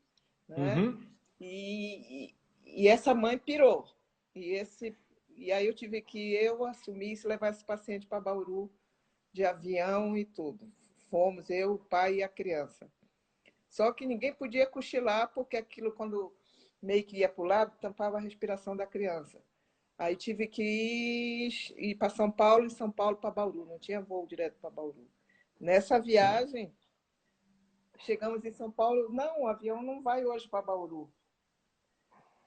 né? Uhum. E essa mãe pirou. E aí eu tive que eu assumir e levar esse paciente para Bauru de avião e tudo. Fomos eu, o pai e a criança. Só que ninguém podia cochilar, porque aquilo, quando meio que ia para o lado, tampava a respiração da criança. Aí tive que ir para São Paulo e São Paulo para Bauru. Não tinha voo direto para Bauru. Nessa viagem, chegamos em São Paulo. Não, o avião não vai hoje para Bauru.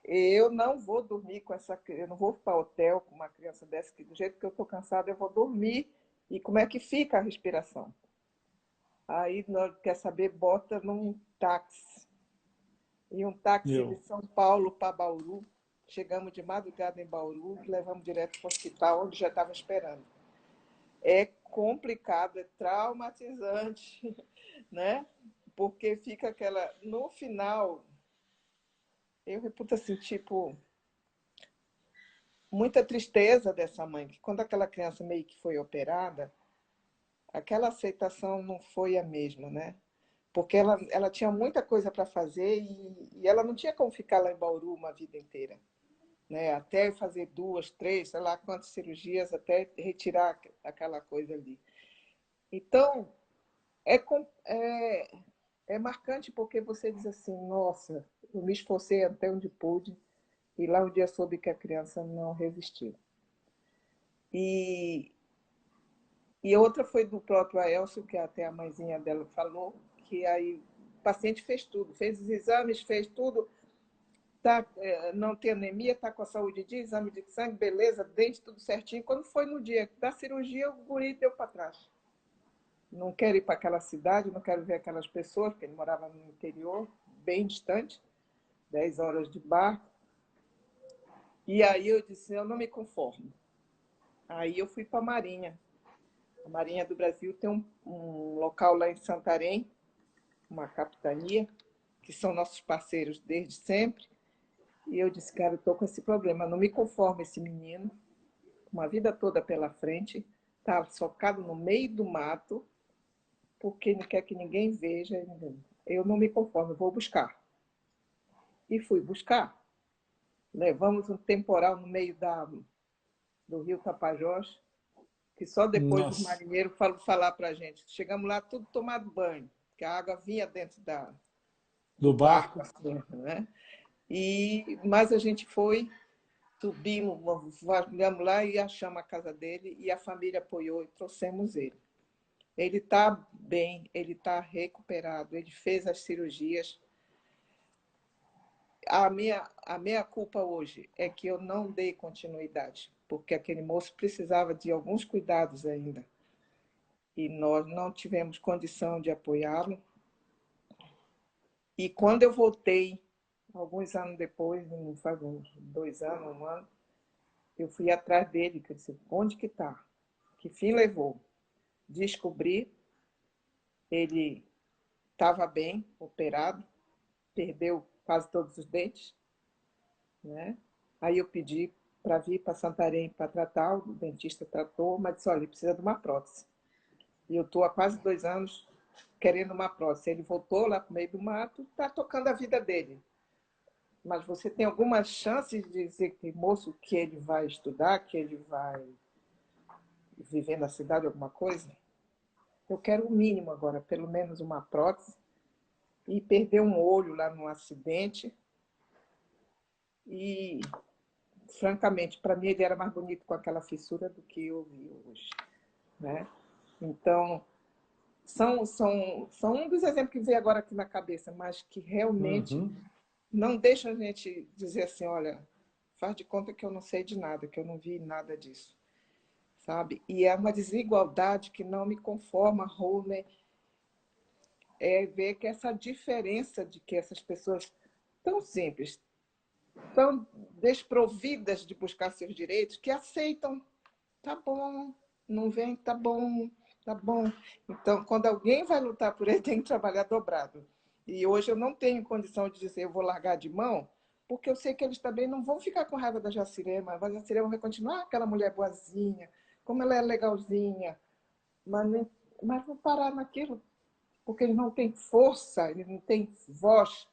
Eu não vou dormir com essa criança. Eu não vou para hotel com uma criança dessa, que do jeito que eu estou cansada, eu vou dormir. E como é que fica a respiração? Aí, quer saber, bota num táxi. E um táxi de São Paulo para Bauru. Chegamos de madrugada em Bauru e levamos direto para o hospital, onde já estava esperando. É complicado, é traumatizante, né? Porque fica aquela... No final, eu reputo assim, tipo, muita tristeza dessa mãe, que quando aquela criança meio que foi operada, aquela aceitação não foi a mesma, né? Porque ela tinha muita coisa para fazer e ela não tinha como ficar lá em Bauru uma vida inteira, né? Até fazer 2, 3, sei lá quantas cirurgias, até retirar aquela coisa ali. Então, é marcante porque você diz assim, nossa, eu me esforcei até onde pude e lá um dia soube que a criança não resistiu. E outra foi do próprio Aelcio, que até a mãezinha dela falou, que aí o paciente fez tudo, fez os exames, fez tudo, não tem anemia, está com a saúde de exame de sangue, beleza, dente, tudo certinho. Quando foi no dia da cirurgia, o guri deu para trás. Não quero ir para aquela cidade, não quero ver aquelas pessoas, porque ele morava no interior, bem distante, 10 horas de barco. E aí eu disse, eu não me conformo. Aí eu fui para a Marinha. A Marinha do Brasil tem um local lá em Santarém, uma capitania, que são nossos parceiros desde sempre. E eu disse, cara, eu estou com esse problema, não me conformo esse menino, uma vida toda pela frente, está socado no meio do mato, porque não quer que ninguém veja. Eu não me conformo, eu vou buscar. E fui buscar. Levamos um temporal no meio do rio Tapajós, que só depois os Nossa. marinheiros falar para a gente. Chegamos lá tudo tomado banho, porque a água vinha dentro do barco. Assim, né? Mas a gente foi, subimos, vasculhamos lá e achamos a casa dele e a família apoiou e trouxemos ele. Ele está bem, ele está recuperado, ele fez as cirurgias. A minha culpa hoje é que eu não dei continuidade, porque aquele moço precisava de alguns cuidados ainda. E nós não tivemos condição de apoiá-lo. E quando eu voltei, alguns anos depois, não faz uns 2 anos, 1 ano, eu fui atrás dele, que eu disse, onde que está? Que fim levou? Descobri, ele estava bem, operado, perdeu quase todos os dentes, né? Aí eu pedi para vir para Santarém para tratar, o dentista tratou, mas disse, olha, ele precisa de uma prótese. E eu estou há quase 2 anos querendo uma prótese. Ele voltou lá para o meio do mato, está tocando a vida dele. Mas você tem alguma chance de dizer que, moço, que ele vai estudar, que ele vai viver na cidade, alguma coisa? Eu quero o mínimo agora, pelo menos uma prótese. E perder um olho lá num acidente. E, francamente, para mim ele era mais bonito com aquela fissura do que eu vi hoje, né? Então, são um dos exemplos que veio agora aqui na cabeça, mas que realmente não deixam a gente dizer assim, olha, faz de conta que eu não sei de nada, que eu não vi nada disso, sabe? E é uma desigualdade que não me conforma, Rony, é ver que essa diferença de que essas pessoas tão simples, tão desprovidas de buscar seus direitos, que aceitam, tá bom, não vem, tá bom, tá bom. Então, quando alguém vai lutar por ele, tem que trabalhar dobrado. E hoje eu não tenho condição de dizer, eu vou largar de mão, porque eu sei que eles também não vão ficar com raiva da Jacirema. A Jacirema vai continuar aquela mulher boazinha, como ela é legalzinha, mas vão parar naquilo, porque eles não têm força, eles não têm voz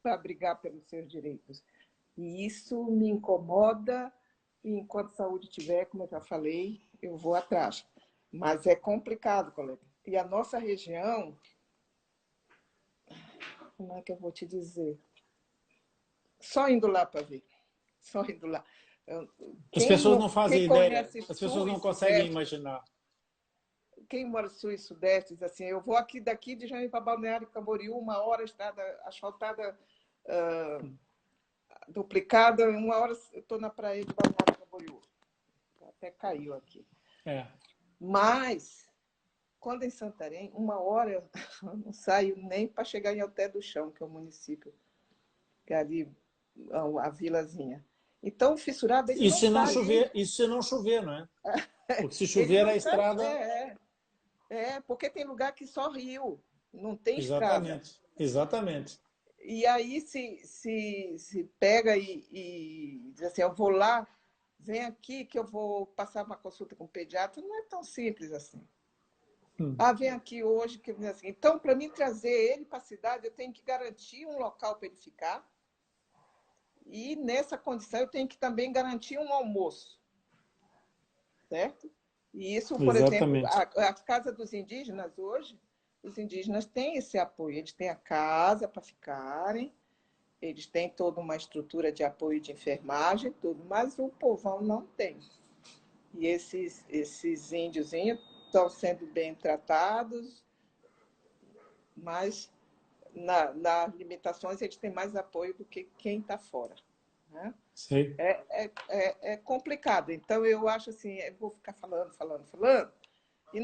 para brigar pelos seus direitos. E isso me incomoda, e enquanto saúde tiver, como eu já falei, eu vou atrás. Mas é complicado, colega. E a nossa região, como é que eu vou te dizer? Só indo lá para ver. Só indo lá. As pessoas não fazem quem ideia, conhece as pessoas Sul e não conseguem Sudeste, imaginar. quem mora Sul e Sudeste diz assim, eu vou aqui daqui de Janeiro para Balneário Camboriú, 1 hora estrada asfaltada, duplicada, 1 hora eu estou na praia de Balneário Camboriú. Até caiu aqui. É. Mas, quando em Santarém, 1 hora eu não saio nem para chegar em Alté do Chão, que é o município, que é ali a vilazinha. Então, o fissurado, ele não está ali. Isso se não chover, não é? Porque se Ele chover não a está. estrada... Porque tem lugar que só rio, não tem estrada. Exatamente, exatamente. E aí se pega e diz assim, eu vou lá, vem aqui que eu vou passar uma consulta com o pediatra. Não é tão simples assim. Vem aqui hoje, que assim. Então, para mim trazer ele para a cidade, eu tenho que garantir um local para ele ficar. E nessa condição eu tenho que também garantir um almoço. Certo? E isso, por exemplo, Exatamente. a Casa dos Indígenas hoje, os indígenas têm esse apoio. Eles têm a casa para ficarem, eles têm toda uma estrutura de apoio de enfermagem, tudo, mas o povão não tem. E esses índiozinhos estão sendo bem tratados, mas nas limitações eles têm mais apoio do que quem está fora. Né? Sei. É complicado. Então, eu acho assim, eu vou ficar falando, e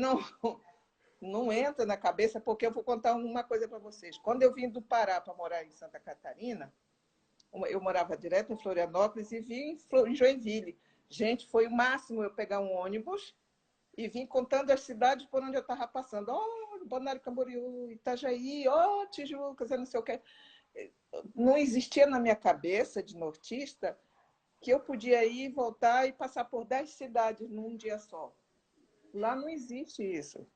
não entra na cabeça, porque eu vou contar uma coisa para vocês. Quando eu vim do Pará para morar em Santa Catarina, eu morava direto em Florianópolis e vim em Joinville. Gente, foi o máximo eu pegar um ônibus e vim contando as cidades por onde eu estava passando. Balneário Camboriú, Itajaí, Tijucas, eu não sei o que. Não existia na minha cabeça de nortista que eu podia ir, voltar e passar por 10 cidades num dia só. Lá não existe isso.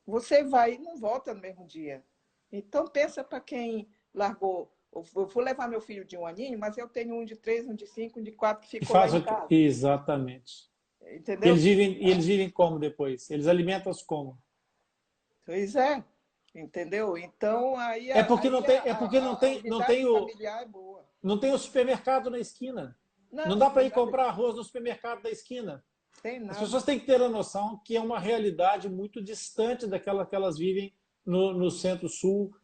Você vai e não volta no mesmo dia. Então, pensa para quem largou. Eu vou levar meu filho de 1 aninho, mas eu tenho um de 3, um de 5, um de 4 que ficou lá em casa. Exatamente. Entendeu? Eles vivem como depois? Eles alimentam-se como? Pois é. Entendeu? Então, aí É porque a unidade familiar é boa. não tem o supermercado na esquina. Não dá Não para tem ir nada comprar disso. arroz no supermercado da esquina. Tem As nada. pessoas têm que ter a noção que é uma realidade muito distante daquela que elas vivem no centro-sul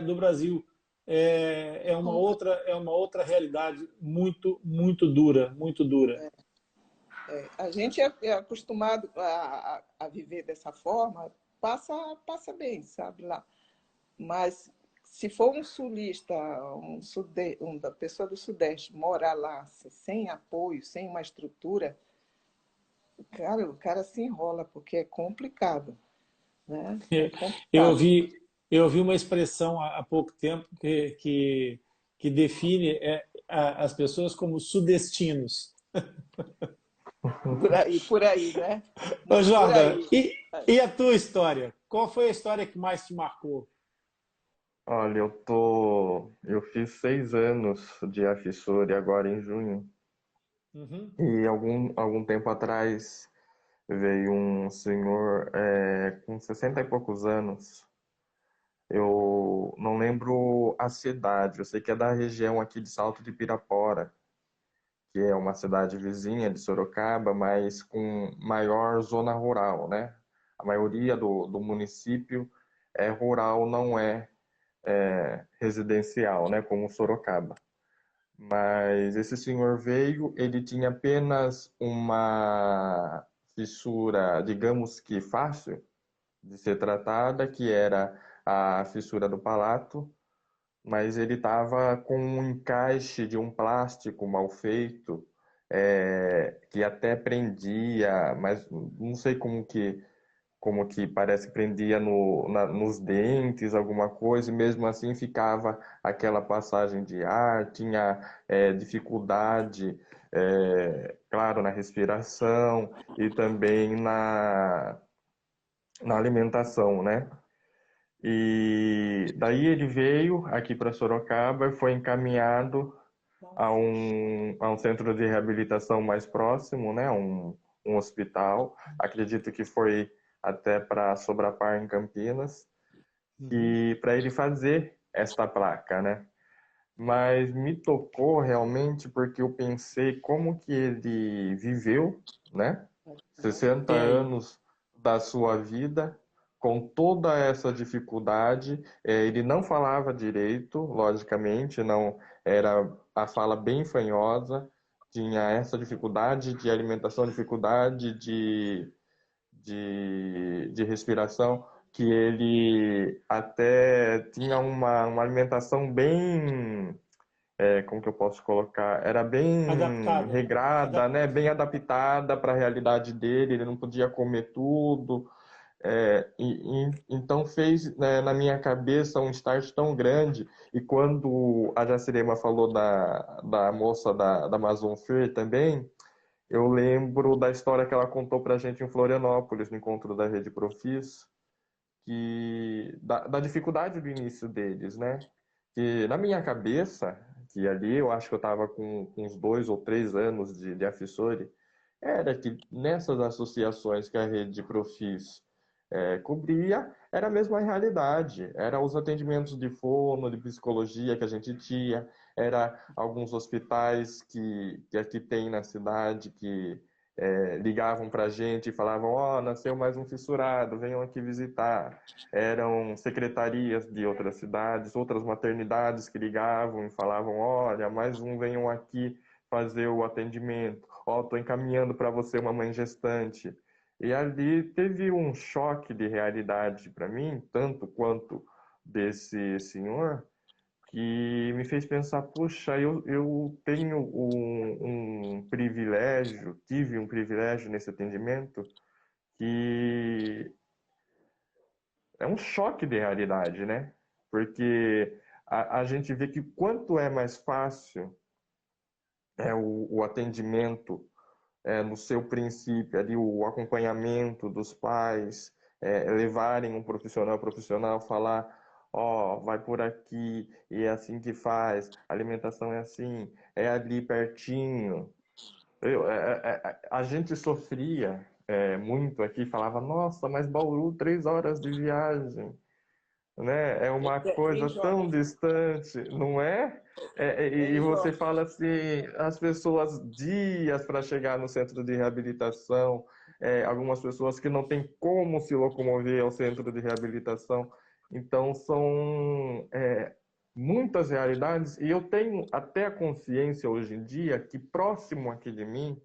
do Brasil. É uma outra realidade muito, muito dura, muito dura. A gente é acostumado a viver dessa forma, passa bem, sabe, lá. Mas se for um sulista, uma pessoa do Sudeste, morar lá sem apoio, sem uma estrutura, o cara se enrola, porque é complicado. Né? É Eu complicado. ouvi uma expressão há pouco tempo que define as pessoas como sudestinos. Por aí, né? Ô, Por Jordan, aí. e a tua história? Qual foi a história que mais te marcou? Olha, eu fiz 6 anos de AFSORE agora em junho. Uhum. E algum tempo atrás veio um senhor com 60 e poucos anos. Eu não lembro a cidade, eu sei que é da região aqui de Salto de Pirapora, que é uma cidade vizinha de Sorocaba, mas com maior zona rural, né? A maioria do município é rural, não é residencial, né? Como Sorocaba. Mas esse senhor veio, ele tinha apenas uma fissura, digamos que fácil de ser tratada, que era a fissura do palato, mas ele estava com um encaixe de um plástico mal feito, que até prendia, mas não sei como que parece que prendia nos dentes, alguma coisa, e mesmo assim ficava aquela passagem de ar, tinha dificuldade, claro, na respiração e também na alimentação, né? E daí ele veio aqui para Sorocaba e foi encaminhado a um centro de reabilitação mais próximo, né? Um hospital. Acredito que foi até para Sobrapar, em Campinas, e para ele fazer esta placa, né? Mas me tocou realmente porque eu pensei como que ele viveu, né? 60 anos da sua vida com toda essa dificuldade. Ele não falava direito, logicamente, não era a fala bem fanhosa, tinha essa dificuldade de alimentação, dificuldade de respiração, que ele até tinha uma alimentação bem, como que eu posso colocar? Era bem Adaptada. regrada, né? Bem adaptada para a realidade dele, ele não podia comer tudo. Então fez, né, na minha cabeça um start tão grande. E quando a Jacirema falou da moça da Amazon Fair também, eu lembro da história que ela contou para a gente em Florianópolis, no encontro da Rede Profis, da dificuldade do início deles, né? Que na minha cabeça, que ali eu acho que eu estava com uns 2 ou 3 anos de Afissori, era que nessas associações que a Rede Profis cobria, era a mesma realidade. Era os atendimentos de fono, de psicologia que a gente tinha, era alguns hospitais que aqui tem na cidade que ligavam para a gente e falavam: ó, nasceu mais um fissurado, venham aqui visitar. Eram secretarias de outras cidades, outras maternidades que ligavam e falavam: olha, mais um, venham aqui fazer o atendimento. Ó, estou encaminhando para você uma mãe gestante. E ali teve um choque de realidade para mim, tanto quanto desse senhor, que me fez pensar: puxa, eu tenho um privilégio, tive um privilégio nesse atendimento, que é um choque de realidade, né? Porque a gente vê que quanto é mais fácil o atendimento no seu princípio, ali o acompanhamento dos pais, levarem um profissional falar: ó, vai por aqui, e é assim que faz, a alimentação é assim, é ali pertinho. A gente sofria muito aqui, falava: nossa, mas Bauru, 3 horas de viagem, né? É uma coisa Hein, tão Jonas? distante, não é? E Hein, você Jonas? fala assim, as pessoas dias para chegar no centro de reabilitação, algumas pessoas que não têm como se locomover ao centro de reabilitação. Então são muitas realidades, e eu tenho até a consciência hoje em dia que próximo aqui de mim,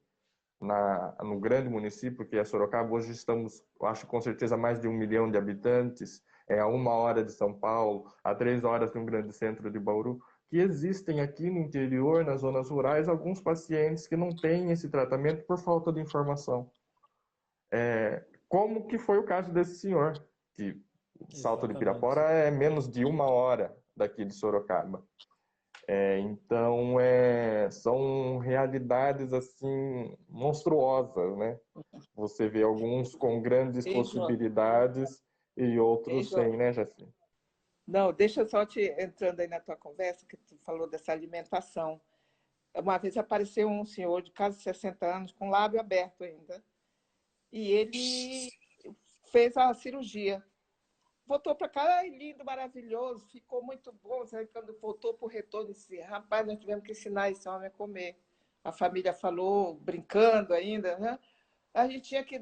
no grande município que é Sorocaba, hoje estamos, acho com certeza, mais de 1 milhão de habitantes, a 1 hora de São Paulo, a 3 horas de um grande centro de Bauru, que existem aqui no interior, nas zonas rurais, alguns pacientes que não têm esse tratamento por falta de informação. Como que foi o caso desse senhor, que Salto de Exatamente. Pirapora é menos de 1 hora daqui de Sorocaba. Então, são realidades assim monstruosas, né? Você vê alguns com grandes Hein, Jonas? possibilidades e Hein, outros sem, Jonas? né, Jaci? Não, deixa eu só te entrando aí na tua conversa, que tu falou dessa alimentação. Uma vez apareceu um senhor de quase 60 anos, com o lábio aberto ainda, e ele fez a cirurgia. Voltou para cá, ai, lindo, maravilhoso, ficou muito bom. Sabe? Quando voltou para o retorno, disse: rapaz, nós tivemos que ensinar esse homem a comer. A família falou, brincando ainda, né? A gente tinha que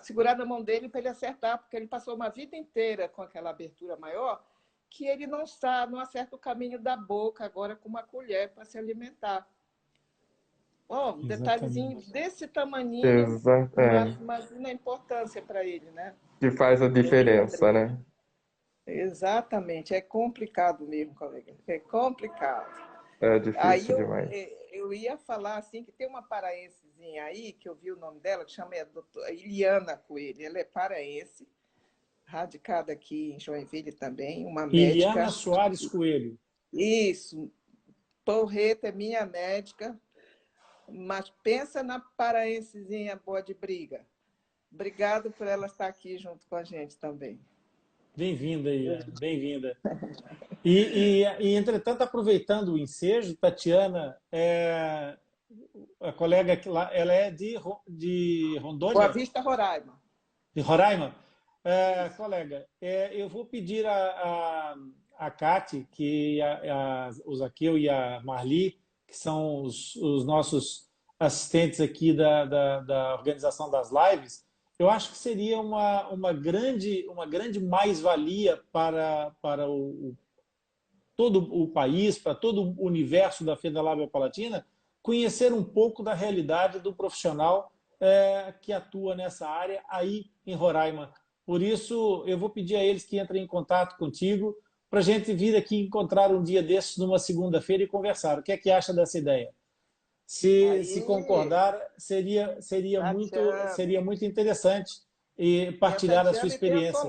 segurar na mão dele para ele acertar, porque ele passou uma vida inteira com aquela abertura maior, que ele não acerta o caminho da boca agora com uma colher para se alimentar. Oh, um detalhezinho Exatamente. desse tamaninho, Exato, mas imagina a importância para ele, né? que faz a Eu me diferença, lembrei. né? Exatamente, é complicado mesmo, colega. É complicado. É Aí difícil demais. eu ia falar assim que tem uma paraensezinha aí, que eu vi o nome dela, que chama doutora Iliana Coelho. Ela é paraense, radicada aqui em Joinville também, uma médica. Iliana Soares Coelho. Isso, Porreta é minha médica, mas pensa na paraensezinha boa de briga. Obrigado por ela estar aqui junto com a gente também. Bem-vinda, Iana, bem-vinda. Entretanto, aproveitando o ensejo, Tatiana, a colega que lá, ela é de Rondônia? Boa Vista, Roraima. De Roraima? Colega, eu vou pedir a Cati, o Zaqueu e a Marli, que são os nossos assistentes aqui da organização das lives, eu acho que seria uma grande mais-valia para todo o país, para todo o universo da Fedalábia Palatina, conhecer um pouco da realidade do profissional que atua nessa área aí em Roraima. Por isso, eu vou pedir a eles que entrem em contato contigo para a gente vir aqui encontrar um dia desses, numa segunda-feira, e conversar. O que é que acha dessa ideia? Se concordar, seria muito interessante e partilhar a sua experiência.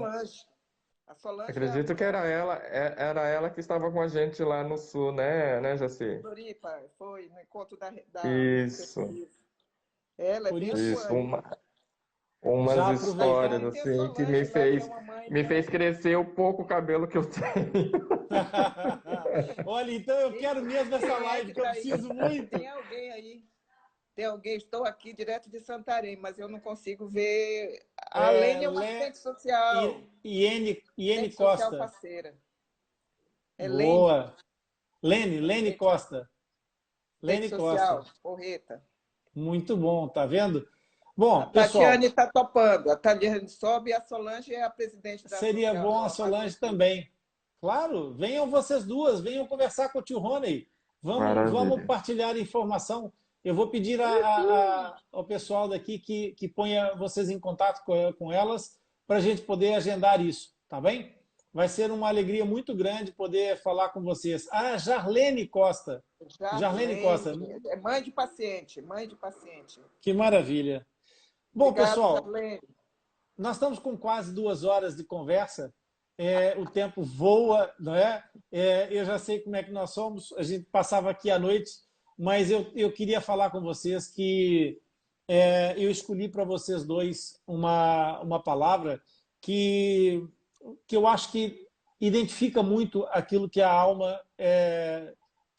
A Solange Acredito que era ela que estava com a gente lá no sul, né, Jaci? Floripa, foi no encontro da Isso. Ela é bem atuante. Umas histórias assim que me fez crescer um pouco o cabelo que eu tenho. Olha, então eu quero mesmo essa live, que eu preciso muito. Tem alguém aí? Tem alguém? Estou aqui direto de Santarém, mas eu não consigo ver. A Lene é uma assistente social. Iene Costa. Social parceira. É Boa. Lene Costa. Lene social, Costa. Porreta. Muito bom, tá vendo? Bom, a Tatiane está topando. A Tatiane sobe e a Solange é a presidente da Seria bom a Solange também. Claro, venham vocês duas, venham conversar com o tio Rony. Vamos partilhar informação. Eu vou pedir ao pessoal daqui que ponha vocês em contato com elas para a gente poder agendar isso, tá bem? Vai ser uma alegria muito grande poder falar com vocês. Jarlene Costa. Jarlene Costa. É mãe de paciente, Que maravilha. Bom, obrigado, pessoal, Jarlene. Nós estamos com quase 2 horas de conversa. O tempo voa, não é? Eu já sei como é que nós somos. A gente passava aqui à noite, mas eu queria falar com vocês que eu escolhi para vocês dois uma palavra que eu acho que identifica muito aquilo que a alma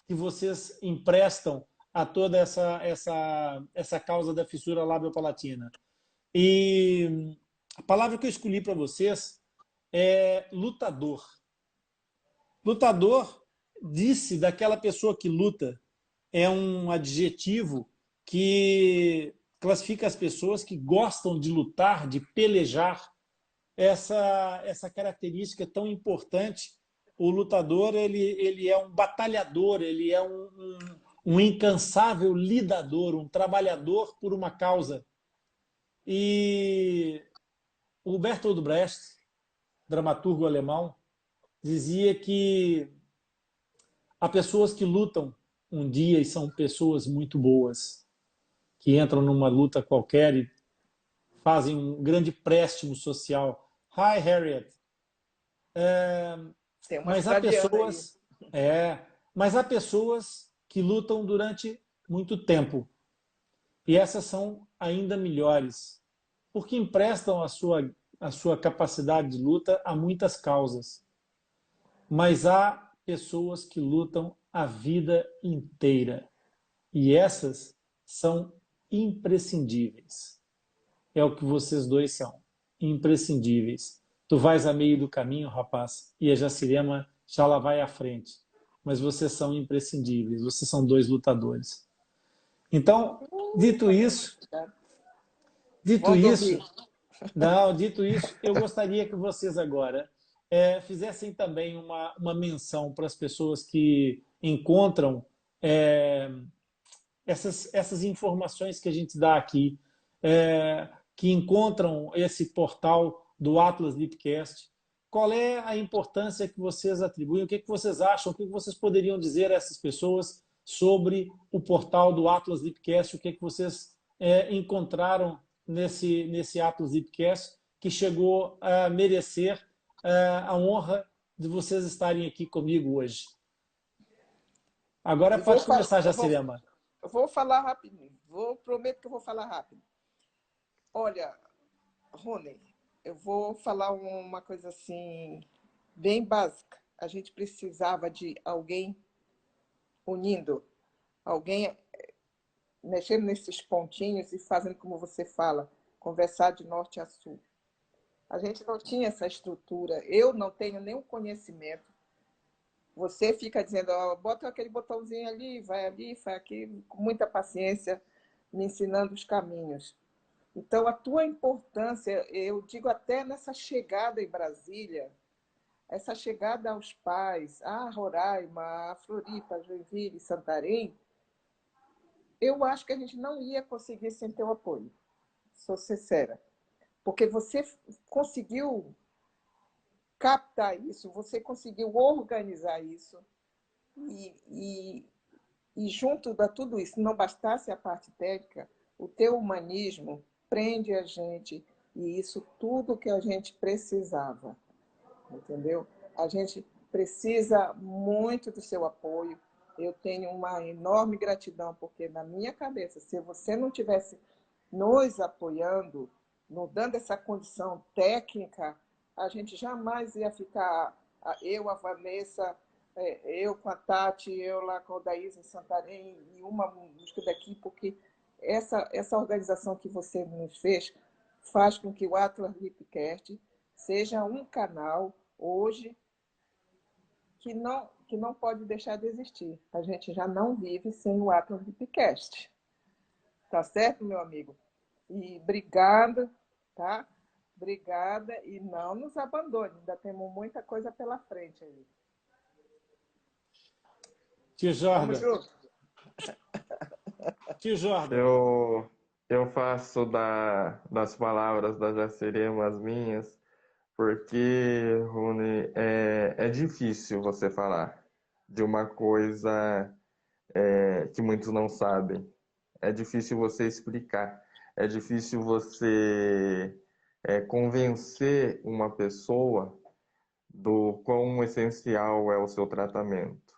que vocês emprestam a toda essa causa da fissura lábio-palatina. E a palavra que eu escolhi para vocês é lutador. Lutador, disse daquela pessoa que luta, é um adjetivo que classifica as pessoas que gostam de lutar, de pelejar. Essa característica tão importante. O lutador ele é um batalhador, ele é um incansável lidador, um trabalhador por uma causa. E o Bertolt Brecht, dramaturgo alemão, dizia que há pessoas que lutam um dia e são pessoas muito boas, que entram numa luta qualquer e fazem um grande préstimo social. Hi, Harriet. Mas há pessoas que lutam durante muito tempo. E essas são ainda melhores, porque emprestam a sua capacidade de luta a muitas causas. Mas há pessoas que lutam a vida inteira. E essas são imprescindíveis. É o que vocês dois são, imprescindíveis. Tu vais a meio do caminho, rapaz, e a Jacirema já lá vai à frente. Mas vocês são imprescindíveis, vocês são dois lutadores. Então, dito isso, eu gostaria que vocês agora fizessem também uma menção para as pessoas que encontram essas informações que a gente dá aqui, que encontram esse portal do Atlas Lipcast. Qual é a importância que vocês atribuem? O que vocês acham? O que vocês poderiam dizer a essas pessoas sobre o portal do Atlas Lipcast, o que vocês encontraram nesse Atlas Lipcast que chegou a merecer a honra de vocês estarem aqui comigo hoje. Agora pode começar, Jacirema. Eu vou falar rapidinho. Prometo que eu vou falar rápido. Olha, Rony, eu vou falar uma coisa assim, bem básica. A gente precisava de alguém unindo, alguém mexendo nesses pontinhos e fazendo como você fala, conversar de norte a sul. A gente não tinha essa estrutura. Eu não tenho nenhum conhecimento. Você fica dizendo, oh, bota aquele botãozinho ali, vai aqui, com muita paciência, me ensinando os caminhos. Então, a tua importância, eu digo até nessa chegada em Brasília, essa chegada aos pais, a Roraima, a Floripa, a Joinville, Santarém, eu acho que a gente não ia conseguir sem teu apoio, sou sincera. Porque você conseguiu captar isso, você conseguiu organizar isso e junto de tudo isso, não bastasse a parte técnica, o teu humanismo prende a gente e isso tudo que a gente precisava, entendeu? A gente precisa muito do seu apoio. Eu tenho uma enorme gratidão, porque na minha cabeça, se você não tivesse nos apoiando, nos dando essa condição técnica, a gente jamais ia ficar, eu, a Vanessa, eu com a Tati, eu lá com a Daís em Santarém, e uma música daqui, porque essa organização que você nos fez faz com que o Atlas Lipcast seja um canal, hoje, que não pode deixar de existir. A gente já não vive sem o Atlas Lipcast. Tá certo, meu amigo? E obrigada, tá? Obrigada e não nos abandone. Ainda temos muita coisa pela frente aí. Tio Jordan. Vamos junto. Tio Jordan. Eu faço das palavras da Jacirema as minhas, porque, Rony, é difícil você falar de uma coisa que muitos não sabem. É difícil você explicar. É difícil você convencer uma pessoa do quão essencial é o seu tratamento,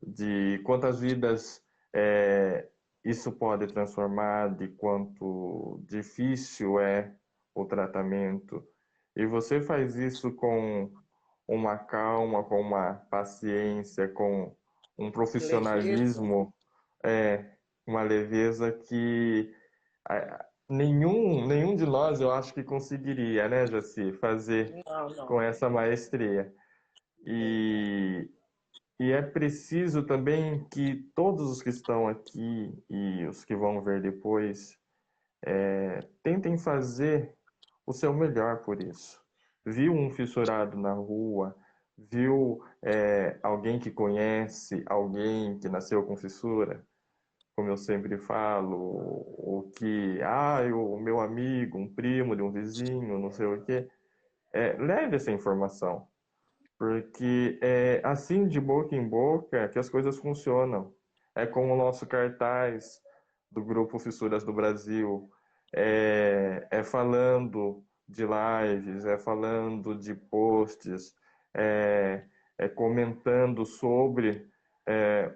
de quantas vidas isso pode transformar, de quanto difícil é o tratamento. E você faz isso com uma calma, com uma paciência, com um Leveza. profissionalismo, uma leveza que nenhum de nós, eu acho que conseguiria, né, Jaci, fazer Não. com essa maestria. E é preciso também que todos os que estão aqui e os que vão ver depois tentem fazer o seu melhor por isso. Viu um fissurado na rua, viu alguém que conhece, alguém que nasceu com fissura, como eu sempre falo, o que, o meu amigo, um primo de um vizinho, não sei o quê, leve essa informação, porque é assim de boca em boca que as coisas funcionam. É como o nosso cartaz do Grupo Fissuras do Brasil, falando de lives, falando de posts, comentando sobre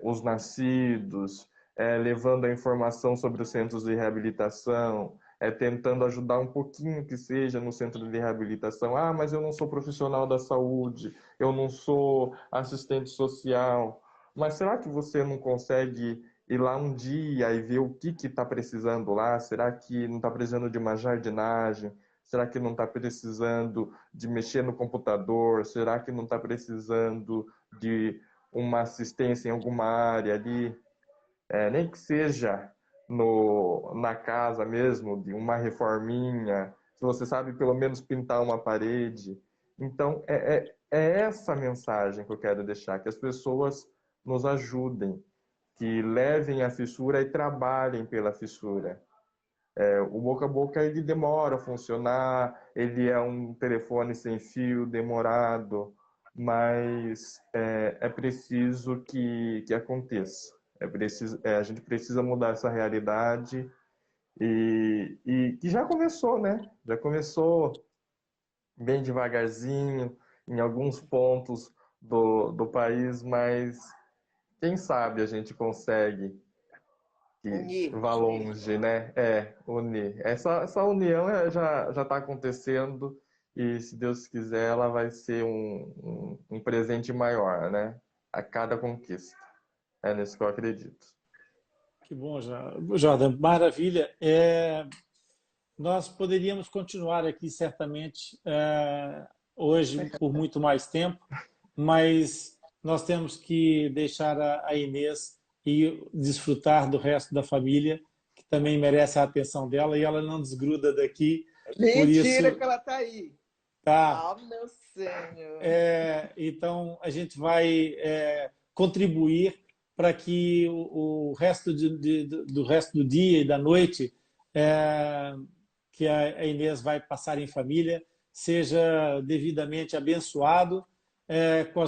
os nascidos, levando a informação sobre os centros de reabilitação, tentando ajudar um pouquinho que seja no centro de reabilitação. Ah, mas eu não sou profissional da saúde, eu não sou assistente social. Mas será que você não consegue ir lá um dia e ver o que está precisando lá? Será que não está precisando de uma jardinagem? Será que não está precisando de mexer no computador? Será que não está precisando de uma assistência em alguma área ali? Nem que seja na casa mesmo, de uma reforminha, se você sabe pelo menos pintar uma parede. Então, é essa mensagem que eu quero deixar, que as pessoas nos ajudem, que levem a fissura e trabalhem pela fissura. O boca a boca ele demora a funcionar, ele é um telefone sem fio, demorado, mas é preciso que aconteça. A gente precisa mudar essa realidade e que já começou, né? Já começou bem devagarzinho em alguns pontos do país, mas quem sabe a gente consegue que Unir. vá longe, né? Unir. Essa união já está acontecendo e, se Deus quiser, ela vai ser um presente maior, né? A cada conquista. É nisso que eu acredito. Que bom, Jordan. Maravilha. Nós poderíamos continuar aqui, certamente, hoje por muito mais tempo, mas nós temos que deixar a Inês e desfrutar do resto da família, que também merece a atenção dela, e ela não desgruda daqui. Por Mentira isso, que ela está aí. tá. Ah, meu senhor. Então, a gente vai contribuir para que o resto do resto do dia e da noite que a Inês vai passar em família seja devidamente abençoado com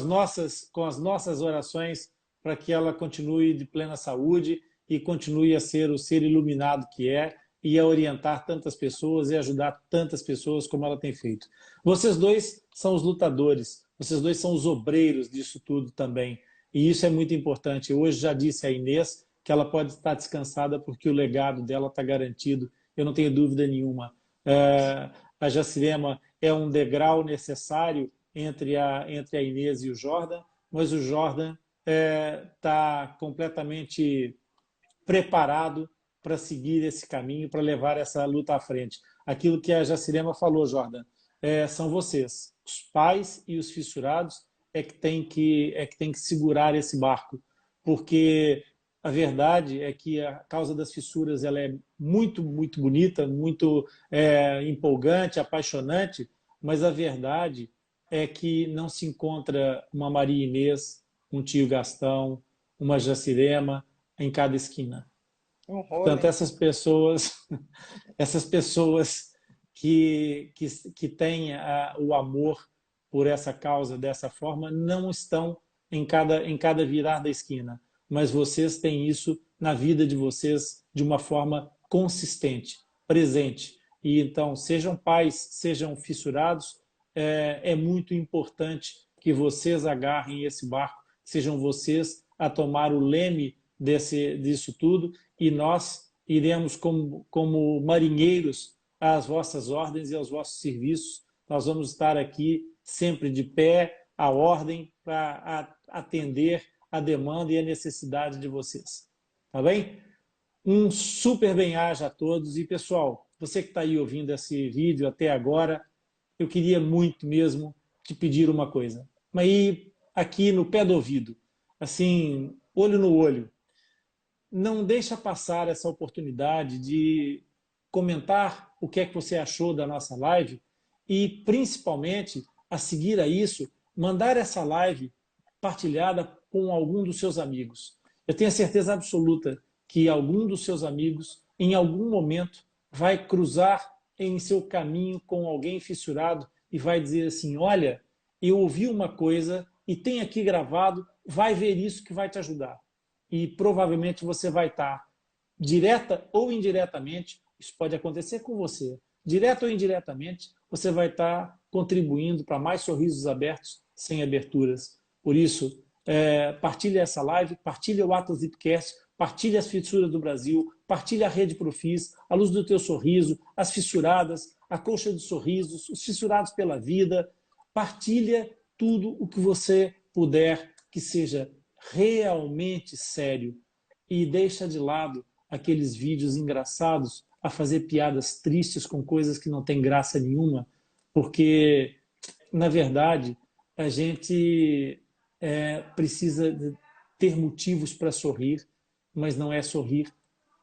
as nossas orações para que ela continue de plena saúde e continue a ser o ser iluminado que é e a orientar tantas pessoas e ajudar tantas pessoas como ela tem feito. Vocês dois são os lutadores, vocês dois são os obreiros disso tudo também. E isso é muito importante. Hoje já disse a Inês que ela pode estar descansada porque o legado dela está garantido, eu não tenho dúvida nenhuma. A Jacirema é um degrau necessário entre a Inês e o Jordan, mas o Jordan está completamente preparado para seguir esse caminho, para levar essa luta à frente. Aquilo que a Jacirema falou, Jordan, são vocês, os pais e os fissurados, que tem que segurar esse barco, porque a verdade é que a causa das fissuras ela é muito, muito bonita, muito empolgante, apaixonante, mas a verdade é que não se encontra uma Maria Inês, um tio Gastão, uma Jacirema em cada esquina. Portanto, essas pessoas que têm o amor por essa causa dessa forma não estão em cada virar da esquina, mas vocês têm isso na vida de vocês de uma forma consistente, presente. E então, sejam pais, sejam fissurados, é muito importante que vocês agarrem esse barco, sejam vocês a tomar o leme disso tudo, e nós iremos como marinheiros às vossas ordens e aos vossos serviços. Nós vamos estar aqui sempre de pé, à ordem, para atender a demanda e a necessidade de vocês. Tá bem? Um super bem-aja a todos. E, pessoal, você que está aí ouvindo esse vídeo até agora, eu queria muito mesmo te pedir uma coisa. Mas aí, aqui no pé do ouvido, assim, olho no olho, não deixa passar essa oportunidade de comentar o que é que você achou da nossa live e, principalmente, a seguir a isso, mandar essa live partilhada com algum dos seus amigos. Eu tenho a certeza absoluta que algum dos seus amigos, em algum momento, vai cruzar em seu caminho com alguém fissurado e vai dizer assim, olha, eu ouvi uma coisa e tem aqui gravado, vai ver isso que vai te ajudar. E provavelmente você vai estar, direta ou indiretamente, isso pode acontecer com você, direta ou indiretamente, você vai estar contribuindo para mais sorrisos abertos sem aberturas. Por isso, partilhe essa live, partilhe o Atlas Lipcast, partilhe as fissuras do Brasil, partilhe a Rede Profis, a Luz do Teu Sorriso, as fissuradas, a Colcha dos Sorrisos, os fissurados pela vida. Partilha tudo o que você puder que seja realmente sério e deixa de lado aqueles vídeos engraçados a fazer piadas tristes com coisas que não tem graça nenhuma, porque, na verdade, a gente precisa ter motivos para sorrir, mas não é sorrir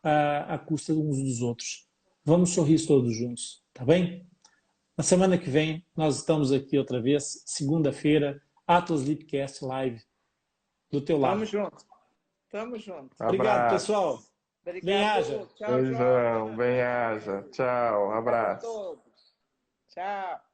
à custa uns dos outros. Vamos sorrir todos juntos, tá bem? Na semana que vem, nós estamos aqui outra vez, segunda-feira, Atlas Lipcast Live, do teu lado. Tamo junto. Tamo junto. Obrigado, pessoal. Obrigado. Bem-aja. Tchau, Beijão, bem-aja. Tchau, abraço. Tchau.